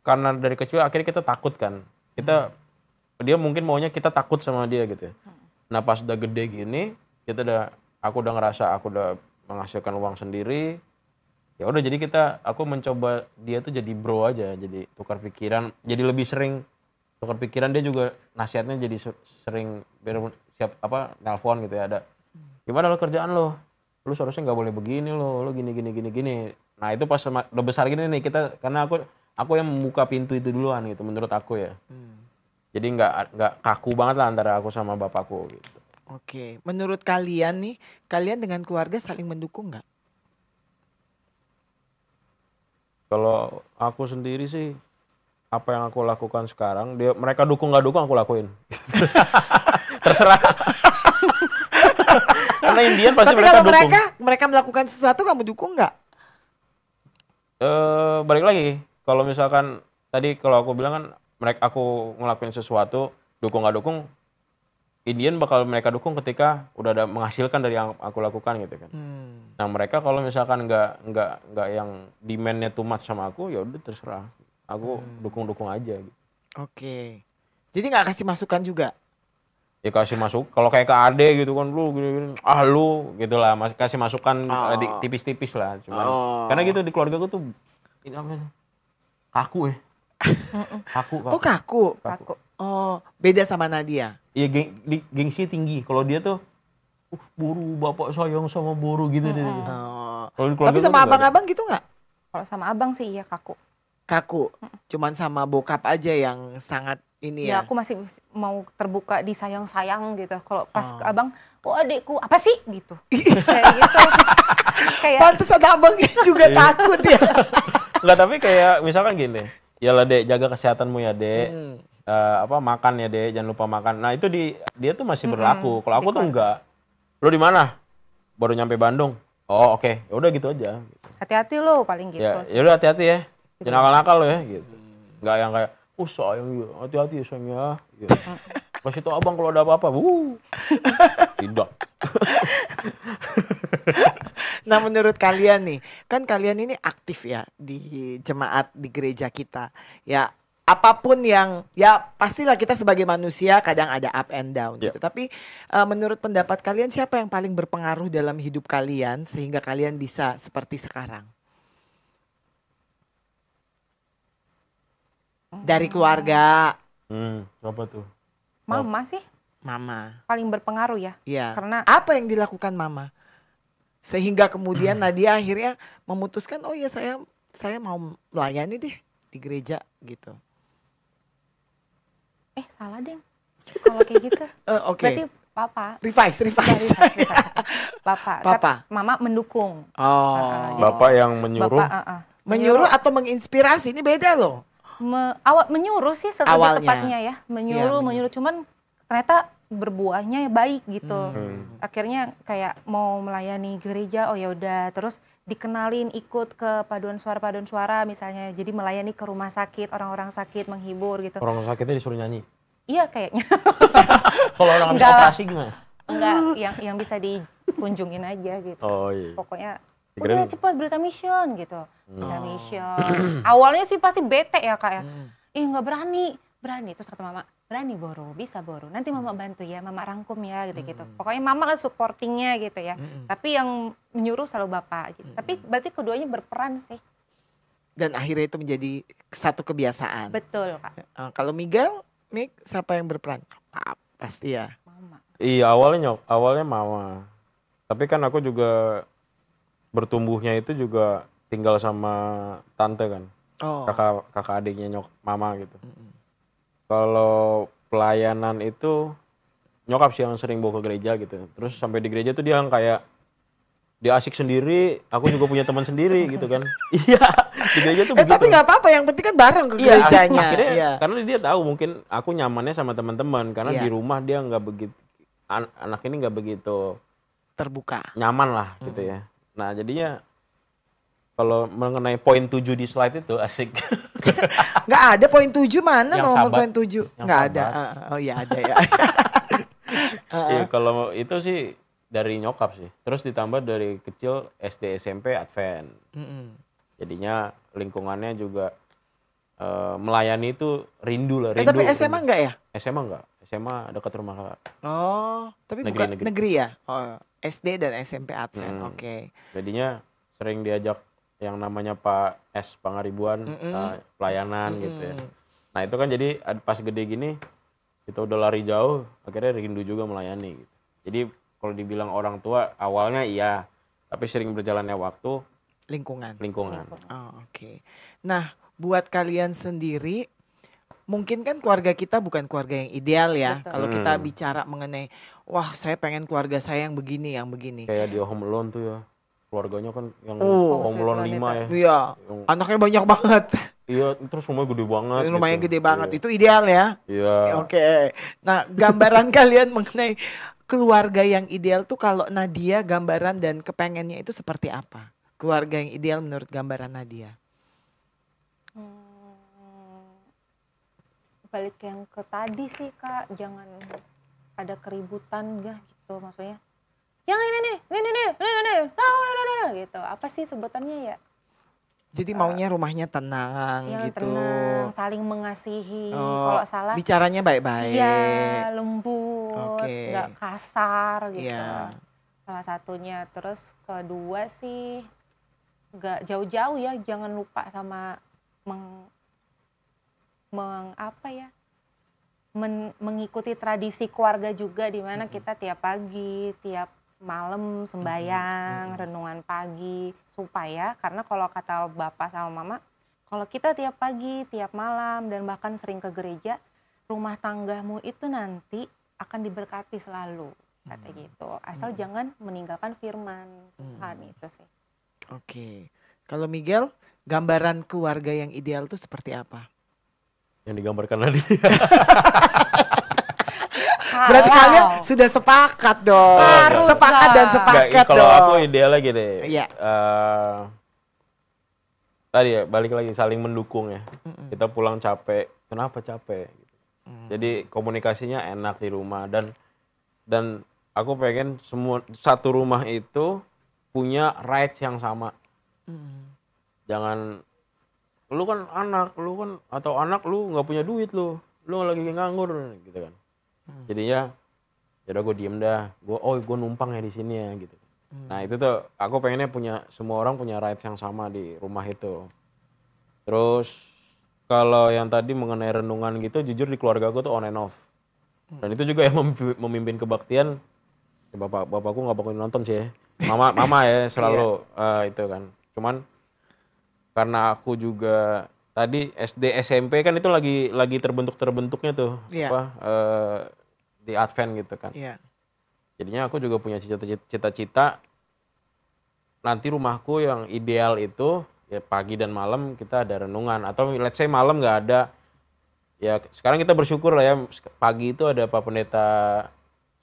karena dari kecil akhirnya kita takut kan. Dia mungkin maunya kita takut sama dia gitu. Nah pas udah gede gini, aku udah ngerasa aku udah menghasilkan uang sendiri. Ya udah jadi aku mencoba dia tuh jadi bro aja, jadi tukar pikiran, jadi lebih sering tukar pikiran. Dia juga nasihatnya jadi sering nelpon gitu ya, ada gimana lo kerjaan lo seharusnya nggak boleh begini lo gini. Nah itu pas udah besar gini nih karena aku yang membuka pintu itu duluan gitu menurut aku ya. Jadi nggak kaku banget lah antara aku sama bapakku gitu.
Oke, menurut kalian nih, kalian dengan keluarga saling mendukung nggak?
Kalau aku sendiri sih, apa yang aku lakukan sekarang, mereka dukung nggak dukung aku lakuin. Terserah. Karena Indian pasti
Tapi
mereka
kalau
dukung.
mereka melakukan sesuatu, kamu dukung nggak?
Balik lagi, kalau misalkan tadi kalau aku bilang kan, aku ngelakuin sesuatu, dukung nggak dukung, Indian bakal mereka dukung ketika udah ada menghasilkan dari yang aku lakukan gitu kan. Nah mereka kalau misalkan nggak yang demand-nya too much sama aku, ya udah terserah. Aku dukung aja gitu.
Oke. Jadi nggak kasih masukan juga?
Ya kasih masuk, kalau kayak ke ade gitu kan, lu gini, lu gitu lah, kasih masukan tipis-tipis lah. Cuman, karena gitu di keluarga gue tuh, ini apa sih? Kaku ya. Kaku.
Oh kaku?
Kaku.
Oh beda sama Nadia?
Iya gengsi tinggi, kalau dia tuh, boru, bapak sayang sama boru gitu deh.
Oh.
Kalau di keluarga
Tapi
gue
sama
tuh nggak ada.
abang-abang gitu nggak?
Kalau sama abang sih iya kaku.
Kaku? Cuman sama bokap aja yang sangat ini
Ya
ya?
aku masih mau terbuka disayang-sayang gitu. Kalau pas ke abang, oh adekku apa sih gitu. Kayak gitu. Kayak
Pantes ada abangnya juga takut ya?
Enggak, tapi kayak misalkan gini, ya lah dek, jaga kesehatanmu ya dek. Makan ya dek, jangan lupa makan. Nah itu dia tuh masih berlaku. Kalau aku tuh enggak. Lo di mana? Baru nyampe Bandung. Oh oke. Ya udah gitu aja.
hati-hati lo paling gitu.
Ya udah hati-hati ya. Jangan nakal-nakal lo ya gitu. Enggak yang kayak sayang ya, hati-hati ya sayang ya. Gitu. Kasih tau abang kalau ada apa-apa. Tidak.
Nah menurut kalian nih, kan kalian ini aktif ya di jemaat di gereja kita. Ya apapun yang, ya pastilah kita sebagai manusia kadang ada up and down gitu. Tapi menurut pendapat kalian siapa yang paling berpengaruh dalam hidup kalian sehingga kalian bisa seperti sekarang? Dari keluarga.
Apa tuh?
Mama sih
Mama.
paling berpengaruh ya.
Iya.
Karena
apa yang dilakukan Mama? Sehingga kemudian Nadia akhirnya memutuskan, oh ya saya mau melayani deh di gereja gitu.
Salah deh. Kalau kayak gitu.
Oke.
Berarti papa.
Revise.
Papa.
Papa.
Mama mendukung.
Oh.
Bapak yang menyuruh.
Bapak,
Menyuruh atau menginspirasi ini beda loh.
Menyuruh sih lebih
Awalnya.
tepatnya ya. Menyuruh. Cuman ternyata berbuahnya baik gitu. Akhirnya kayak mau melayani gereja, oh ya udah. Terus dikenalin ikut ke paduan suara misalnya. Jadi melayani ke rumah sakit, orang-orang sakit, menghibur gitu.
Orang sakitnya disuruh nyanyi.
Iya kayaknya.
Kalau orang habis
Enggak.
operasi gimana?
Enggak, yang bisa dikunjungin aja gitu.
Oh iya.
Pokoknya
Dikirain-
udah cepat berita mission gitu. Berita mission. Awalnya sih pasti bete ya Kak ya. Ih nggak berani. Terus kata mama, berani Boro, bisa Boro. Nanti mama bantu ya, mama rangkum ya gitu-gitu. Pokoknya mama lah supportingnya gitu ya. Tapi yang menyuruh selalu bapak gitu. Tapi berarti keduanya berperan sih.
Dan akhirnya itu menjadi satu kebiasaan.
Betul Kak.
Kalau Miguel, Mik, siapa yang berperan? Pasti ya.
Mama.
Iya awalnya mama. Tapi kan aku juga bertumbuhnya itu juga tinggal sama tante kan.
Oh.
Kakak adiknya mama gitu. Kalau pelayanan itu nyokap sih yang sering bawa ke gereja gitu. Terus sampai di gereja tuh dia yang kayak dia asik sendiri, aku juga punya teman sendiri gitu kan. Iya, di gereja tuh begitu.
Tapi nggak apa-apa, yang penting kan bareng ke
Iya,
gerejanya.
akhirnya
Iya.
karena dia tahu mungkin aku nyamannya sama teman-teman karena
Iya.
di rumah dia nggak begitu anak ini nggak begitu
Terbuka.
nyaman lah gitu ya. Nah jadinya kalau mengenai poin 7 di slide itu asik.
Nggak ada poin 7 mana
Yang
nomor
sahabat.
poin 7?
Yang
Nggak ada.
sahabat.
Oh iya ada ya.
Iya, kalau itu sih dari nyokap sih. Terus ditambah dari kecil SD SMP Advent. Jadinya lingkungannya juga melayani itu rindu lah.
Tapi
rindu.
SMA nggak ya?
SMA enggak. SMA dekat rumah kakak.
Oh, tapi
Negeri,
bukan
negeri.
negeri ya? Oh, SD dan SMP Advent. Oke.
Jadinya sering diajak yang namanya Pak S Pangaribuan pelayanan gitu ya. Nah itu kan jadi pas gede gini kita udah lari jauh, akhirnya rindu juga melayani gitu. Jadi kalau dibilang orang tua awalnya iya, tapi sering berjalannya waktu
Lingkungan. Oh, oke. Nah, buat kalian sendiri, mungkin kan keluarga kita bukan keluarga yang ideal ya.
Betul.
Kalau kita bicara mengenai, wah saya pengen keluarga saya yang begini, yang begini.
kayak di Home Alone tuh ya. Keluarganya kan yang
Oh.
Home Alone 5 ya.
Iya,
Yang-
anaknya banyak banget.
Iya, terus rumahnya gede banget.
Rumahnya
gitu.
gede banget,
Iya.
itu ideal ya.
Iya.
Oke. Nah, gambaran kalian mengenai keluarga yang ideal tuh kalau Nadia gambaran dan kepengennya itu seperti apa? Keluarga yang ideal menurut gambaran Nadia.
Balik yang ke tadi sih Kak, jangan ada keributan gak gitu maksudnya. Yang ini gitu. Apa sih sebutannya ya?
Jadi maunya rumahnya tenang
Yang
gitu.
tenang, saling mengasihi.
Oh,
Kalau salah,
bicaranya baik-baik.
iya lembut,
Oke.
nggak kasar gitu.
Iya.
Salah satunya. Terus kedua sih, nggak jauh-jauh ya, jangan lupa sama mengikuti tradisi keluarga juga, di mana kita tiap pagi, tiap malam sembahyang, renungan pagi, supaya karena kalau kata bapak sama mama, kalau kita tiap pagi, tiap malam dan bahkan sering ke gereja, rumah tanggamu itu nanti akan diberkati selalu, kata gitu. Asal jangan meninggalkan firman Tuhan itu sih.
Oke. Kalau Miguel, gambaran keluarga yang ideal tuh seperti apa?
Yang digambarkan tadi.
Berarti kalian sudah sepakat dong.
Harus
Sepakat
lah.
dan sepakat
Nggak, kalau
dong.
aku idealnya gini.
Iya.
Tadi ya balik lagi saling mendukung ya. Kita pulang capek. Kenapa capek? Jadi komunikasinya enak di rumah dan aku pengen semua satu rumah itu punya rights yang sama. Jangan lu kan anak, atau anak lu nggak punya duit lu lagi nganggur gitu kan. Jadinya yaudah gue diem dah, gue numpang ya di sini ya gitu. Nah itu tuh aku pengennya semua orang punya rights yang sama di rumah itu. Terus kalau yang tadi mengenai renungan gitu, jujur di keluarga aku tuh on and off. Dan itu juga yang memimpin kebaktian. Ya bapakku nggak bakal nonton sih ya. Mama ya selalu itu kan. Cuman karena aku juga tadi SD SMP kan itu lagi terbentuknya tuh di Advent gitu kan.
Iya.
Jadinya aku juga punya cita-cita nanti rumahku yang ideal itu ya pagi dan malam kita ada renungan, atau let's say malam nggak ada. Ya sekarang kita bersyukur lah ya, pagi itu ada Pak Pendeta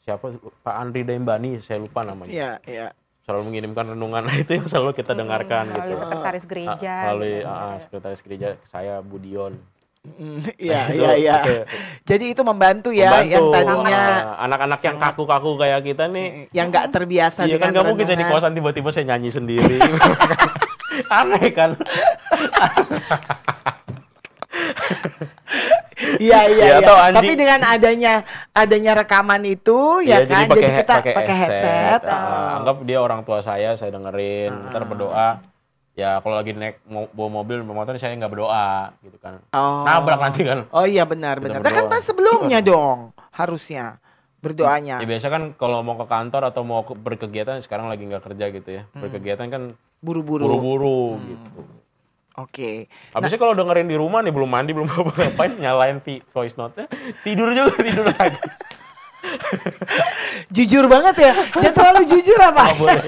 siapa, Pak Andri Dembani, saya lupa namanya.
Iya, iya.
Selalu mengirimkan renungan itu yang selalu kita dengarkan
Melalui
gitu.
sekretaris gereja.
Melalui
gitu.
sekretaris gereja saya Budion.
Iya. Jadi itu membantu ya, yang tadinya
anak-anak yang kaku-kaku kayak kita nih,
yang nggak terbiasa
iya kan
dengan
nggak mungkin saya di
renungan.
kosan tiba-tiba saya nyanyi sendiri. Aneh kan?
Iya.
Ya, atau anjing.
Tapi dengan adanya rekaman itu
Iya,
ya kan, jadi kita pakai headset.
Anggap dia orang tua saya dengerin, ntar berdoa. Ya kalau lagi naik bawa mobil, bawa motor saya nggak berdoa gitu kan. Nabrak nanti kan.
Oh iya benar.
Kita
Nah, kan
berdoa.
pas sebelumnya dong harusnya berdoanya.
Ya biasa kan kalau mau ke kantor atau mau berkegiatan, sekarang lagi nggak kerja gitu ya. Berkegiatan kan buru-buru gitu.
Oke.
Habisnya kalau dengerin di rumah nih, belum mandi, belum apa-apain, nyalain voice note-nya, tidur lagi.
Jujur banget ya. Jangan terlalu jujur apa?
Nggak boleh.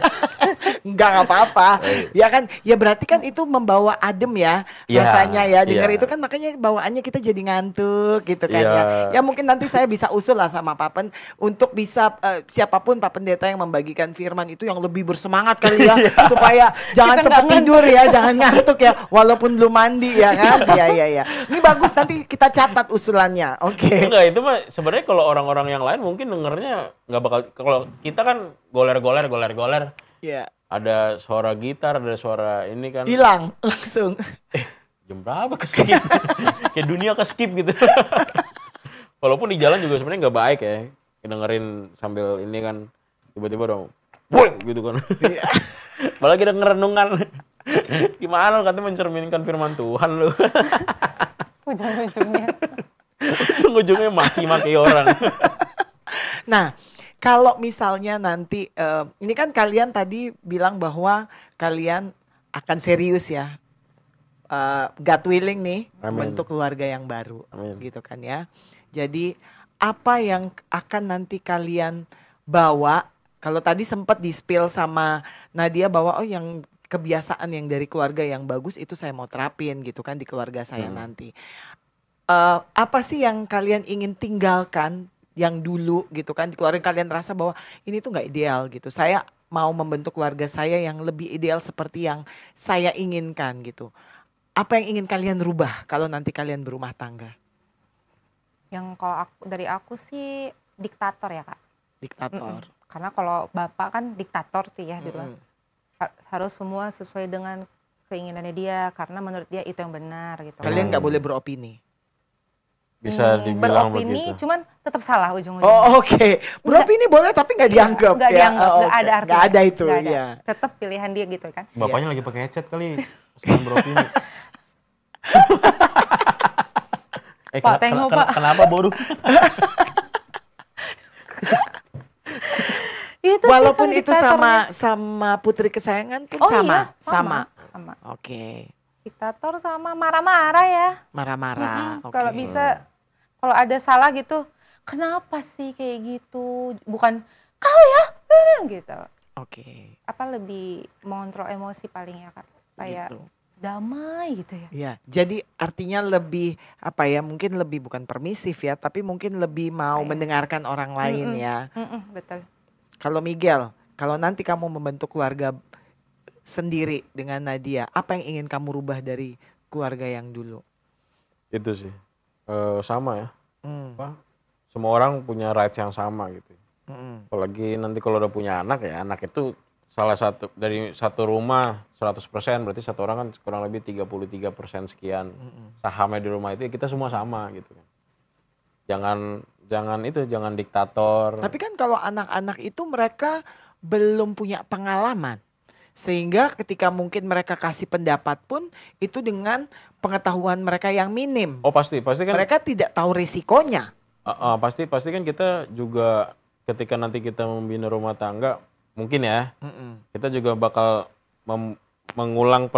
Enggak apa-apa. Ya kan, ya berarti kan itu membawa adem ya
Iya,
rasanya ya. Dengar
iya.
itu kan makanya bawaannya kita jadi ngantuk gitu kan
Iya.
ya. Ya mungkin nanti saya bisa usul lah sama Papen untuk bisa siapapun Pak Pendeta yang membagikan firman itu yang lebih bersemangat kali ya supaya jangan
Kita
sempat
nggak
tidur ya, jangan ngantuk ya walaupun belum mandi ya kan. Iya. Ini bagus, nanti kita catat usulannya. Oke.
Enggak, itu mah sebenarnya kalau orang-orang yang lain mungkin dengernya nggak bakal, kalau kita kan goler-goler.
Iya.
Ada suara gitar, ada suara ini kan.
Hilang langsung.
Jam berapa ke-skip? Kayak dunia ke-skip gitu. Walaupun di jalan juga sebenarnya nggak baik ya. Dengerin sambil ini kan tiba-tiba dong, boy gitu kan. Apalagi denger renungan. Gimana katanya mencerminkan firman Tuhan lu.
Ujung-ujungnya.
Ujung-ujungnya maki-maki orang.
Nah, kalau misalnya nanti, ini kan kalian tadi bilang bahwa kalian akan serius ya, God willing nih,
Amin.
bentuk keluarga yang baru,
Amin.
gitu kan ya. Jadi apa yang akan nanti kalian bawa? Kalau tadi sempat di-spill sama Nadia bahwa yang kebiasaan yang dari keluarga yang bagus itu saya mau terapin gitu kan di keluarga saya nanti. Apa sih yang kalian ingin tinggalkan yang dulu gitu kan di keluarga kalian rasa bahwa ini tuh nggak ideal gitu. Saya mau membentuk keluarga saya yang lebih ideal seperti yang saya inginkan gitu. Apa yang ingin kalian rubah kalau nanti kalian berumah tangga?
Yang kalau dari aku sih diktator ya Kak.
Diktator.
Karena kalau bapak kan diktator tuh ya di rumah. Harus semua sesuai dengan keinginannya dia karena menurut dia itu yang benar gitu.
Kalian nggak boleh beropini.
Bisa dibilang
beropini
begitu.
cuman tetap salah ujung-ujungnya.
Oh oke. Beropini boleh tapi nggak dianggap.
Nggak
ya?
dianggap,
Oh,
nggak
oke.
ada artinya.
Nggak ada itu
Nggak ada.
ya.
Tetap pilihan dia gitu kan.
Bapaknya lagi pakai headset kali. Sedang beropini.
Pak, tengok, Pak.
Kenapa bodoh?
Itu
Walaupun
sih
itu
diktatornya.
sama putri kesayangan pun
Oh
sama.
iya,
Sama.
sama.
Oke.
Diktator sama marah-marah ya.
Marah-marah. Oke.
Kalau bisa, kalau ada salah gitu, kenapa sih kayak gitu? Bukan kau ya, gitu.
Oke.
Apa lebih mengontrol emosi paling ya Kak, supaya
Gitu.
damai gitu ya.
Iya, jadi artinya lebih apa ya? Mungkin lebih bukan permisif ya, tapi mungkin lebih mau mendengarkan orang lain ya.
Betul.
Kalau Miguel, kalau nanti kamu membentuk keluarga sendiri dengan Nadia, apa yang ingin kamu rubah dari keluarga yang dulu?
Itu sih. Sama ya.
Hmm.
Apa? Semua orang punya rights yang sama gitu.
Mm-mm.
Apalagi nanti kalau udah punya anak ya, anak itu salah satu dari satu rumah 100%, berarti satu orang kan kurang lebih 33% sekian sahamnya di rumah itu ya kita semua sama gitu. Jangan diktator.
Tapi kan kalau anak-anak itu mereka belum punya pengalaman. Sehingga ketika mungkin mereka kasih pendapat pun itu dengan pengetahuan mereka yang minim.
Oh pasti kan.
Mereka tidak tahu risikonya.
Pasti kan kita juga ketika nanti kita membina rumah tangga mungkin ya kita juga bakal mengulang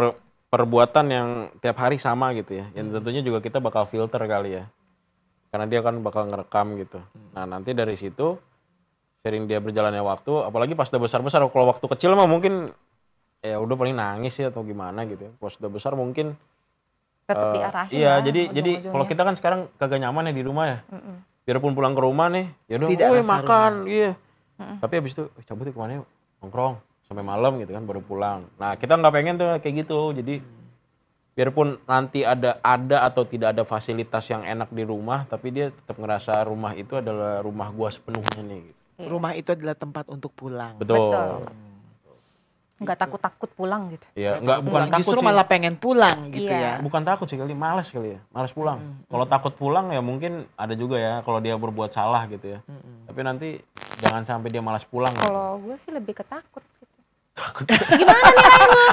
perbuatan yang tiap hari sama gitu ya. Yang tentunya juga kita bakal filter kali ya. Karena dia kan bakal ngerekam gitu. Nah nanti dari situ sering dia berjalannya waktu, apalagi pas udah besar-besar. Kalau waktu kecil mah mungkin ya udah paling nangis ya atau gimana gitu ya. Pas udah besar mungkin
Tetap diarahin
iya,
lah
jadi
ujung-ujungnya.
kalau kita kan sekarang kagak nyaman ya di rumah ya. Biarpun pulang ke rumah nih, ya udah,
Tidak rasa
makan, iya. Tapi habis itu cabut ya kemana yuk? Nongkrong sampai malam gitu kan baru pulang. Nah kita nggak pengen tuh kayak gitu. Jadi biarpun nanti ada atau tidak ada fasilitas yang enak di rumah, tapi dia tetap ngerasa rumah itu adalah rumah gua sepenuhnya nih. Gitu.
Rumah itu adalah tempat untuk pulang.
Betul.
Nggak takut-takut pulang gitu.
Iya, bukan takut
justru
sih.
malah pengen pulang gitu
Iya.
ya.
Bukan takut sih kali, malas kali ya, malas pulang. Kalau takut pulang ya mungkin ada juga ya kalau dia berbuat salah gitu ya. Tapi nanti jangan sampai dia malas pulang. Gitu.
Kalau gue sih lebih ketakut gitu. Gimana nilai lu?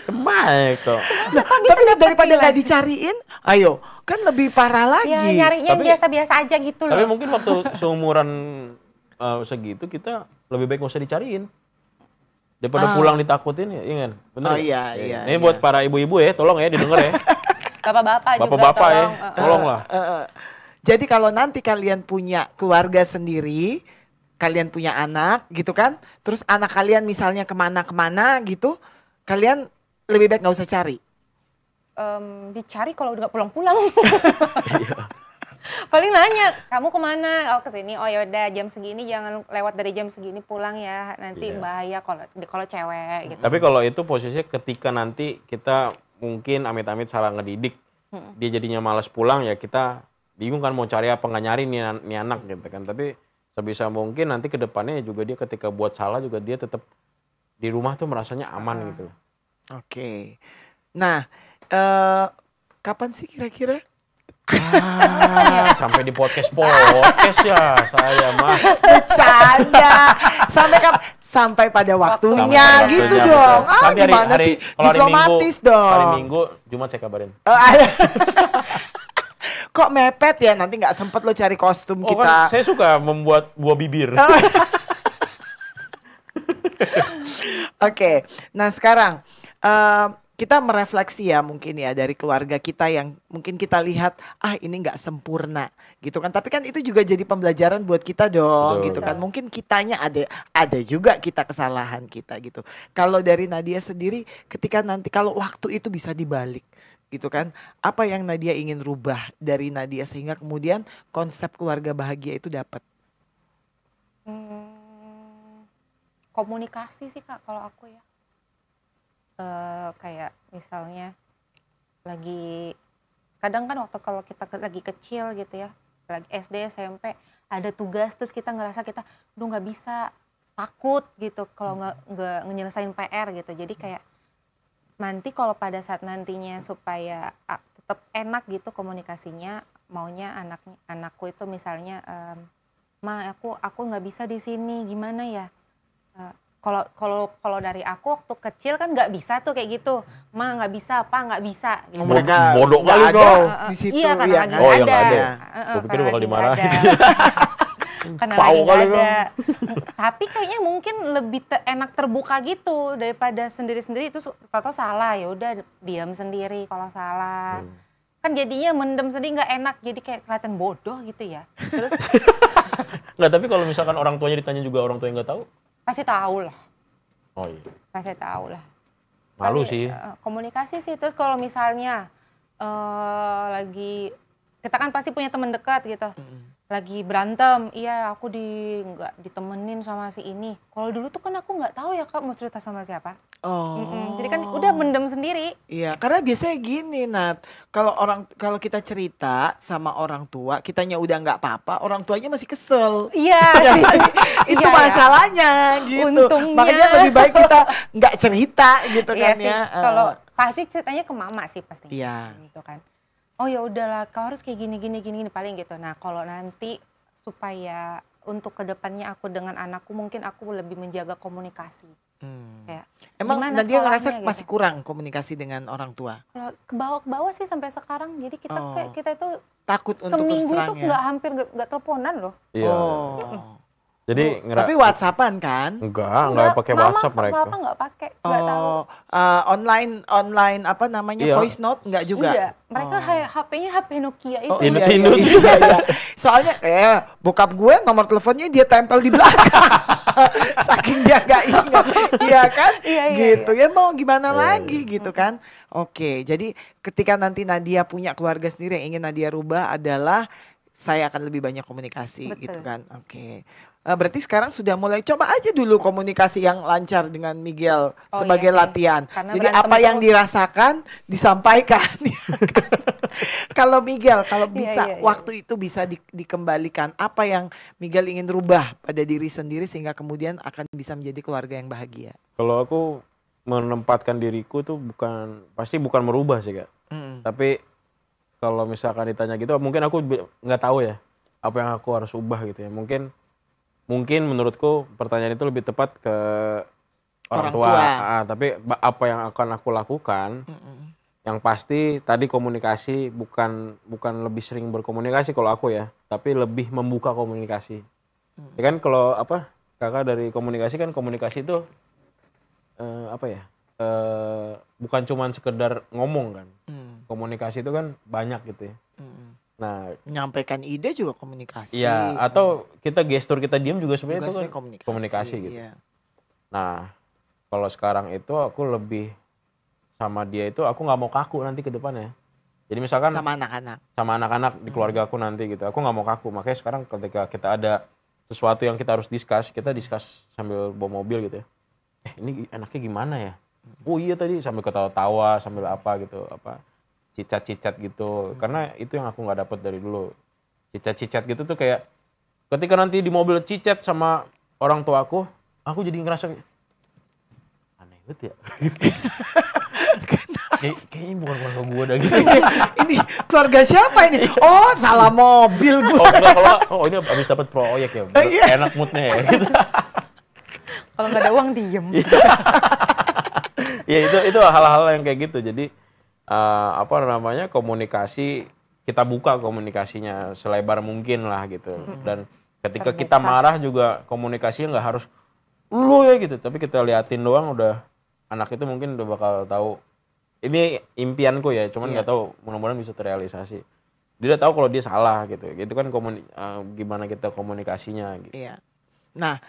Baik tuh.
Tapi daripada nggak dicariin, ayo kan lebih parah lagi.
Ya nyarinya yang
Tapi-
biasa-biasa aja gitu
Tapi
loh.
mungkin waktu seumuran segitu kita lebih baik nggak usah dicariin. Daripada pulang ditakutin ya, kan? Bener
Oh,
nggak?
iya,
Ya,
iya,
Ini
iya.
buat para ibu-ibu ya, tolong ya didengar ya.
Bapak-bapak juga
Bapak-bapak ya,
tolong.
tolonglah.
Jadi kalau nanti kalian punya keluarga sendiri, kalian punya anak gitu kan, terus anak kalian misalnya kemana-kemana gitu, kalian lebih baik nggak usah cari.
Dicari kalau udah gak pulang-pulang. Paling nanya, kamu kemana? Oh kesini, oh yaudah jam segini jangan lewat dari jam segini pulang ya. Nanti
Iya.
bahaya kalau cewek gitu.
Tapi kalau itu posisinya ketika nanti kita mungkin amit-amit salah ngedidik, dia jadinya malas pulang ya kita bingung kan mau cari apa, nggak nyari nih anak gitu kan. Tapi sebisa mungkin nanti ke depannya juga dia ketika buat salah juga dia tetap di rumah tuh merasanya aman gitu.
Oke. Nah, kapan sih kira-kira?
Sampai di podcast ya saya mah.
Bercanda. Sampai pada waktunya
Sampai
gitu
waktunya,
dong.
betul. Nanti
Gimana sih?
kalau
Diplomatis
Hari
dong.
Minggu, Jumat saya kabarin.
Kok mepet ya? Nanti nggak sempet lo cari kostum
Oh
kita.
kan, saya suka membuat buah bibir.
Oke, nah sekarang kita merefleksi ya mungkin ya dari keluarga kita yang mungkin kita lihat ini nggak sempurna gitu kan, tapi kan itu juga jadi pembelajaran buat kita dong.
Betul.
Gitu kan, mungkin kitanya ada juga kita kesalahan kita gitu. Kalau dari Nadia sendiri, ketika nanti kalau waktu itu bisa dibalik gitu kan, apa yang Nadia ingin rubah dari Nadia sehingga kemudian konsep keluarga bahagia itu dapat?
Komunikasi sih Kak kalau aku ya. Kayak misalnya kadang kan waktu kalau kita lagi kecil gitu ya, lagi SD, SMP, ada tugas terus kita ngerasa kita nggak bisa, takut gitu kalau nggak nyelesain PR gitu. Jadi kayak nanti kalau pada saat nantinya supaya tetap enak gitu komunikasinya, maunya anakku itu misalnya, Ma aku nggak bisa di sini, gimana ya? Kalau dari aku waktu kecil kan nggak bisa tuh kayak gitu, Ma nggak bisa, apa nggak bisa gitu.
Mereka
bodoh
nggak
kali
ada
kau.
di situ.
Iya karena
ya
lagi
kan?
Oh,
nggak
yang
ada.
nggak ada. Gua pikir
Karena
bakal
lagi nggak
dimarahin.
ada. Karena
Pau
lagi nggak
kali
ada. Tapi kayaknya mungkin lebih enak terbuka gitu daripada sendiri-sendiri itu atau salah ya udah diam sendiri kalau salah. Kan jadinya mendem sendiri nggak enak, jadi kayak kelihatan bodoh gitu ya. Terus
Nggak, tapi kalau misalkan orang tuanya ditanya juga orang tua yang nggak tahu,
pasti tahu lah.
oh iya,
Pasti tahu lah.
malu
Tapi,
sih.
komunikasi sih. Terus kalau misalnya lagi kita kan pasti punya teman dekat gitu, lagi berantem, iya aku nggak ditemenin sama si ini. Kalau dulu tuh kan aku nggak tahu ya Kak mau cerita sama siapa.
Oh.
Jadi kan udah mendem sendiri.
Iya, karena biasanya gini Nat, kalau kita cerita sama orang tua, kitanya udah nggak apa-apa, orang tuanya masih kesel.
Iya
Ya
sih.
kan? Itu
Iya, ya.
masalahnya gitu.
Untungnya.
Makanya lebih baik kita nggak cerita gitu
Iya
kan
sih.
ya.
Kalau pasti ceritanya ke mama sih pasti.
Iya.
Gitu kan. Oh ya udahlah, kau harus kayak gini paling gitu. Nah kalau nanti supaya untuk kedepannya aku dengan anakku mungkin aku lebih menjaga komunikasi. Kayak,
Emang
gimana
Nadia ngerasa
sekolahnya
masih
gitu.
kurang komunikasi dengan orang tua?
Kalau ke bawah sih sampai sekarang. Jadi kita itu
Takut untuk terus
seminggu
terang
itu
ya?
hampir nggak teleponan loh.
Iya.
Oh.
Jadi
Tapi WhatsAppan kan?
enggak pakai
Mama,
WhatsApp mereka.
Papa nggak pakai, nggak tahu.
Oh, online apa namanya,
Iya.
voice note nggak juga?
Enggak, mereka HP-nya HP Nokia itu.
Oh,
Tindut-tindut.
iya. Soalnya bokap gue nomor teleponnya dia tempel di belakang. Saking dia gak ingat. Iya kan?
Iya,
gitu. Ya mau gimana
Iya,
lagi gitu kan. Oke, jadi ketika nanti Nadia punya keluarga sendiri yang ingin Nadia rubah adalah saya akan lebih banyak komunikasi
Betul.
gitu kan. Oke. Berarti sekarang sudah mulai coba aja dulu komunikasi yang lancar dengan Miguel sebagai
iya sih.
latihan.
Karena
Jadi
berantem
apa yang
terus.
dirasakan disampaikan. Kalau Miguel, kalau bisa
iya.
waktu itu bisa dikembalikan, apa yang Miguel ingin rubah pada diri sendiri sehingga kemudian akan bisa menjadi keluarga yang bahagia?
Kalau aku menempatkan diriku tuh pasti bukan merubah sih Kak. Tapi kalau misalkan ditanya gitu, mungkin aku nggak tahu ya apa yang aku harus ubah gitu ya. Mungkin menurutku pertanyaan itu lebih tepat ke orang tua. Tapi apa yang akan aku lakukan? Yang pasti tadi komunikasi bukan lebih sering berkomunikasi kalau aku ya, tapi lebih membuka komunikasi. Ya kan kalau kakak dari komunikasi itu bukan cuma sekedar ngomong kan. Komunikasi itu kan banyak gitu ya. Nah,
menyampaikan ide juga komunikasi.
Iya, atau kita gestur kita diam juga sebenarnya itu kan komunikasi gitu.
Iya.
Nah, kalau sekarang itu aku lebih sama dia itu aku nggak mau kaku nanti ke depannya. Jadi misalkan
sama anak-anak
di keluarga aku nanti gitu, aku nggak mau kaku. Makanya sekarang ketika kita ada sesuatu yang kita harus kita discuss sambil bawa mobil gitu ya. Ini enaknya gimana ya? Oh iya tadi sambil ketawa-tawa sambil apa gitu, cicat-cicat gitu. Karena itu yang aku nggak dapat dari dulu. Cicat-cicat gitu tuh kayak ketika nanti di mobil cicat sama orang tua aku jadi ngerasa aneh banget ya. Kayaknya bukan keluarga gue dah gitu.
Ini keluarga siapa ini? Oh, salah mobil gue.
Ini habis dapat proyek ya. Enak moodnya ya gitu.
Kalau nggak ada uang diem.
Ya itu hal-hal yang kayak gitu. Jadi komunikasi, kita buka komunikasinya selebar mungkin lah gitu. Dan ketika kita marah juga komunikasinya nggak harus lu ya gitu, tapi kita liatin doang udah anak itu mungkin udah bakal tahu. Ini impianku ya, cuman nggak tahu, mudah-mudahan bisa terrealisasi. Dia udah tahu kalau dia salah gitu. Itu kan gimana kita komunikasinya gitu.
Iya. Nah,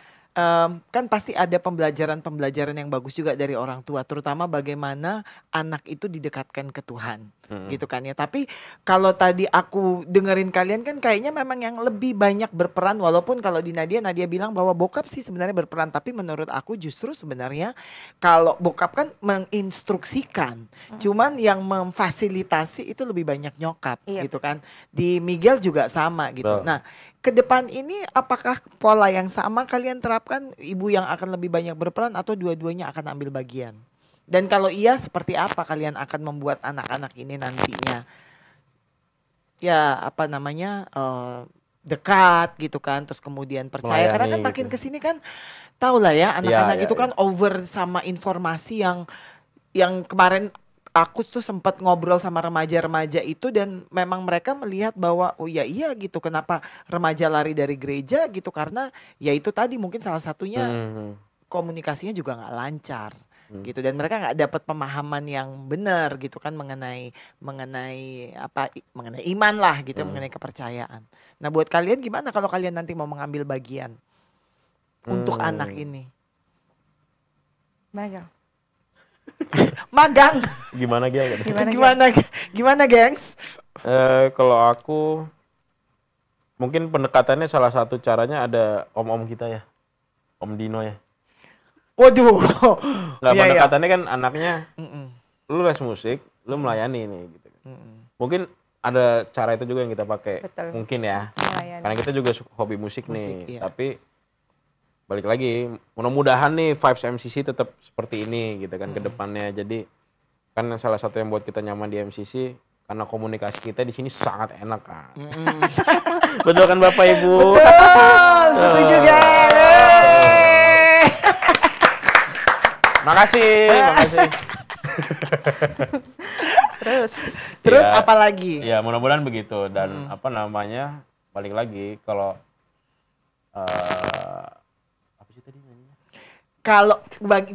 kan pasti ada pembelajaran yang bagus juga dari orang tua, terutama bagaimana anak itu didekatkan ke Tuhan, gitu kan ya. Tapi kalau tadi aku dengerin kalian kan kayaknya memang yang lebih banyak berperan, walaupun kalau di Nadia bilang bahwa bokap sih sebenarnya berperan, tapi menurut aku justru sebenarnya kalau bokap kan menginstruksikan, cuman yang memfasilitasi itu lebih banyak nyokap, gitu kan. Di Miguel juga sama gitu. Nah, ke depan ini apakah pola yang sama kalian terapkan, ibu yang akan lebih banyak berperan atau dua-duanya akan ambil bagian? Dan kalau iya, seperti apa kalian akan membuat anak-anak ini nantinya ya dekat gitu kan, terus kemudian percaya.
Melayani,
karena kan makin
gitu.
kesini kan tahu lah ya anak-anak itu kan
ya.
over sama informasi yang kemarin aku tuh sempat ngobrol sama remaja-remaja itu, dan memang mereka melihat bahwa oh iya gitu, kenapa remaja lari dari gereja gitu, karena ya itu tadi mungkin salah satunya komunikasinya juga nggak lancar gitu, dan mereka nggak dapat pemahaman yang benar gitu kan mengenai iman lah gitu, mengenai kepercayaan. Nah, buat kalian gimana kalau kalian nanti mau mengambil bagian untuk anak ini? Magang. Gimana gengs?
Kalau aku mungkin pendekatannya salah satu caranya ada om-om kita ya, Om Dino ya.
Waduh.
Nggak, pendekatannya kan anaknya, lu les musik, lu melayani nih gitu. Mungkin ada cara itu juga yang kita pakai.
Betul.
Mungkin ya.
Melayani.
Karena kita juga hobi musik nih. Iya. Tapi balik lagi, mudah-mudahan nih vibes MCC tetap seperti ini gitu kan ke depannya. Jadi kan salah satu yang buat kita nyaman di MCC karena komunikasi kita di sini sangat enak kan. Betul kan Bapak Ibu?
Betul, setuju guys.
Makasih.
Terus
ya,
apa lagi?
Ya mudah-mudahan begitu, dan balik lagi kalau
kalau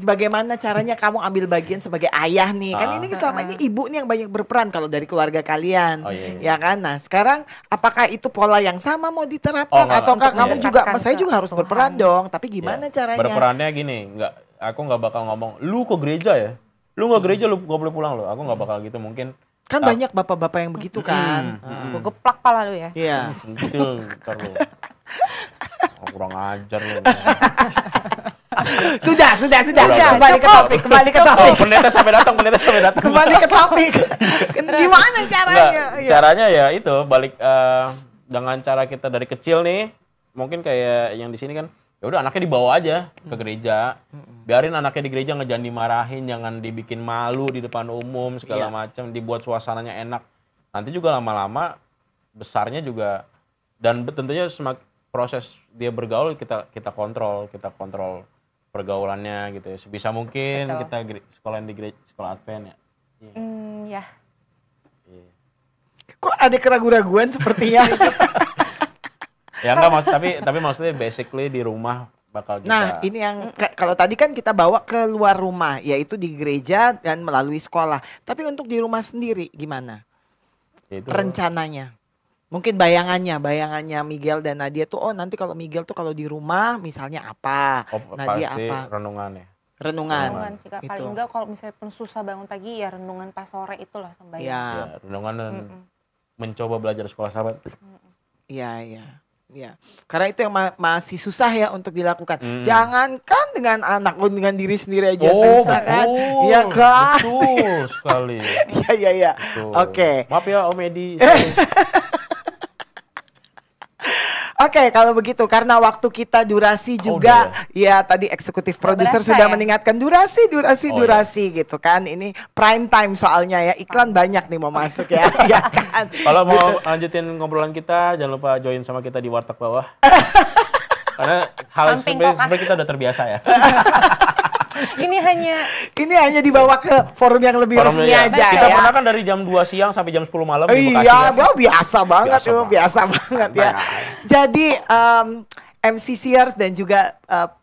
bagaimana caranya kamu ambil bagian sebagai ayah nih? Kan ini selama ini ibu nih yang banyak berperan kalau dari keluarga kalian. Ya kan? Nah, sekarang apakah itu pola yang sama mau diterapkan ataukah kamu juga, saya juga harus berperan dong, tapi gimana caranya?
Berperannya gini, aku nggak bakal ngomong, lu ke gereja ya? Lu nggak gereja, lu nggak boleh pulang lo. Aku nggak bakal gitu, mungkin.
Kan banyak bapak-bapak yang begitu kan.
Gue geplak pala lu ya.
Iya.
Gitu, ntar lu. Kurang ajar lu.
Sudah.
Udah.
Kembali ke topik.
Oh, pendeta sampai datang.
Kembali ke topik. Gimana caranya?
Enggak, caranya ya itu balik dengan cara kita dari kecil nih. Mungkin kayak yang di sini kan, ya udah anaknya dibawa aja ke gereja. Biarin anaknya di gereja, jangan dimarahin, jangan dibikin malu di depan umum segala macam, dibuat suasananya enak. Nanti juga lama-lama besarnya juga, dan tentunya proses dia bergaul kita kontrol pergaulannya gitu ya. Sebisa mungkin. Betul. Kita sekolah di gereja, sekolah Advent ya.
Ya.
Kok ada keraguan-raguan sepertinya?
Ya enggak, tapi maksudnya basically di rumah bakal kita.
Nah, ini yang kalau tadi kan kita bawa ke luar rumah, yaitu di gereja dan melalui sekolah. Tapi untuk di rumah sendiri gimana? Itu rencananya. Mungkin bayangannya Miguel dan Nadia tuh, nanti kalau Miguel tuh kalau di rumah misalnya apa, Nadia
pasti
apa?
Renungan
sih Kak. Paling enggak kalau misalnya pun susah bangun pagi ya renungan pas sore itulah sembahyang.
Ya, renungan dan mencoba belajar sekolah sahabat.
Iya. Karena itu yang masih susah ya untuk dilakukan. Jangankan dengan anak, dengan diri sendiri aja susah kan? Iya kan?
Betul sekali.
Iya. Oke.
Maaf ya Om Edi.
Oke, kalau begitu karena waktu kita durasi juga ya tadi eksekutif produser sudah mengingatkan durasi gitu kan. Ini prime time soalnya ya. Iklan banyak nih mau masuk ya. Ya kan?
Kalau mau lanjutin ngobrolan kita jangan lupa join sama kita di warteg bawah. Karena hal sebenarnya kita udah terbiasa ya.
Ini
hanya dibawa ke forum yang lebih resmi aja
kita
ya.
pernah kan dari jam 2 siang sampai jam 10 malam di Bekasi.
Iya, biasa banget ya. Jadi MCCers dan juga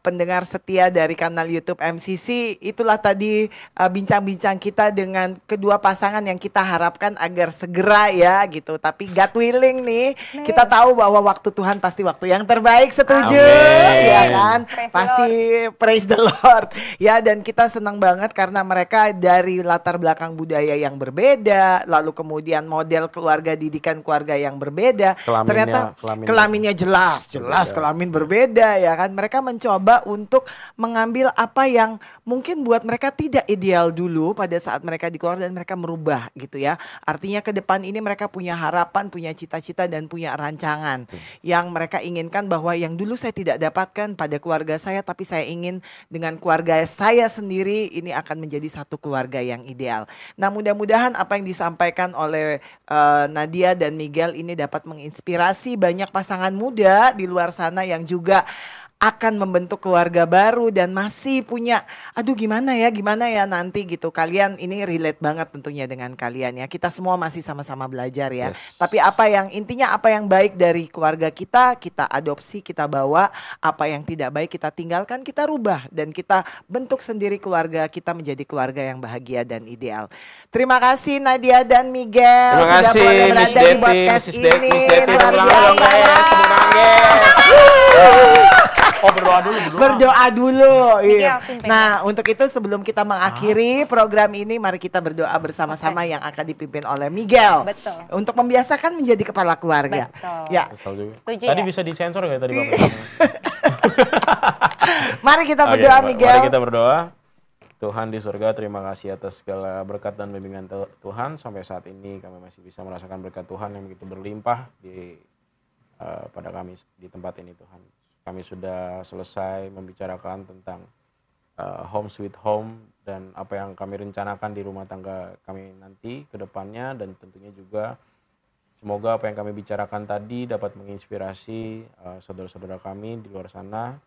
pendengar setia dari kanal YouTube MCC, itulah tadi bincang-bincang kita dengan kedua pasangan yang kita harapkan agar segera ya gitu. Tapi God willing nih, kita tahu bahwa waktu Tuhan pasti waktu yang terbaik, setuju? Ya kan? Praise the Lord. Ya, dan kita senang banget karena mereka dari latar belakang budaya yang berbeda, lalu kemudian model keluarga, didikan keluarga yang berbeda. Ternyata kelaminnya jelas kelamin berbeda ya kan. Mereka mencoba untuk mengambil apa yang mungkin buat mereka tidak ideal dulu pada saat mereka di keluarga dan mereka merubah gitu ya. Artinya ke depan ini mereka punya harapan, punya cita-cita dan punya rancangan yang mereka inginkan bahwa yang dulu saya tidak dapatkan pada keluarga saya, tapi saya ingin dengan keluarga saya sendiri ini akan menjadi satu keluarga yang ideal. Nah, mudah-mudahan apa yang disampaikan oleh Nadia dan Miguel ini dapat menginspirasi banyak pasangan muda di luar sana yang juga akan membentuk keluarga baru dan masih punya gimana ya nanti gitu. Kalian ini relate banget tentunya dengan kalian ya. Kita semua masih sama-sama belajar ya. Tapi apa yang baik dari keluarga kita adopsi, kita bawa. Apa yang tidak baik kita tinggalkan, kita rubah dan kita bentuk sendiri keluarga kita menjadi keluarga yang bahagia dan ideal. Terima kasih Nadia dan Miguel
sudah
berada di podcast ini. Luar biasa ya. Berdoa dulu. Iya. Nah, untuk itu sebelum kita mengakhiri program ini, mari kita berdoa bersama-sama yang akan dipimpin oleh Miguel.
Betul.
Untuk membiasakan menjadi kepala keluarga.
Betul.
Ya.
Tadi bisa disensor nggak tadi Bapak?
Mari kita berdoa, Miguel.
Mari kita berdoa. Tuhan di surga, terima kasih atas segala berkat dan bimbingan Tuhan. Sampai saat ini kami masih bisa merasakan berkat Tuhan yang begitu berlimpah pada kami di tempat ini Tuhan. Kami sudah selesai membicarakan tentang home sweet home dan apa yang kami rencanakan di rumah tangga kami nanti ke depannya, dan tentunya juga semoga apa yang kami bicarakan tadi dapat menginspirasi saudara-saudara kami di luar sana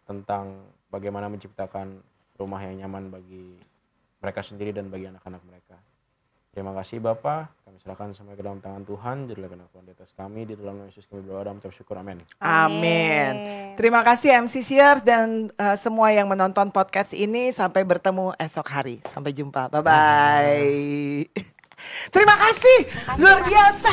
tentang bagaimana menciptakan rumah yang nyaman bagi mereka sendiri dan bagi anak-anak mereka. Terima kasih Bapak, kami serahkan semua ke dalam tangan Tuhan, jadilah kehendak Tuhan di atas kami, di dalam nama Yesus kami berdoa dan mengucap syukur, amin.
Amin. Terima kasih MCCers dan semua yang menonton podcast ini, sampai bertemu esok hari, sampai jumpa, bye-bye. Terima kasih, luar biasa.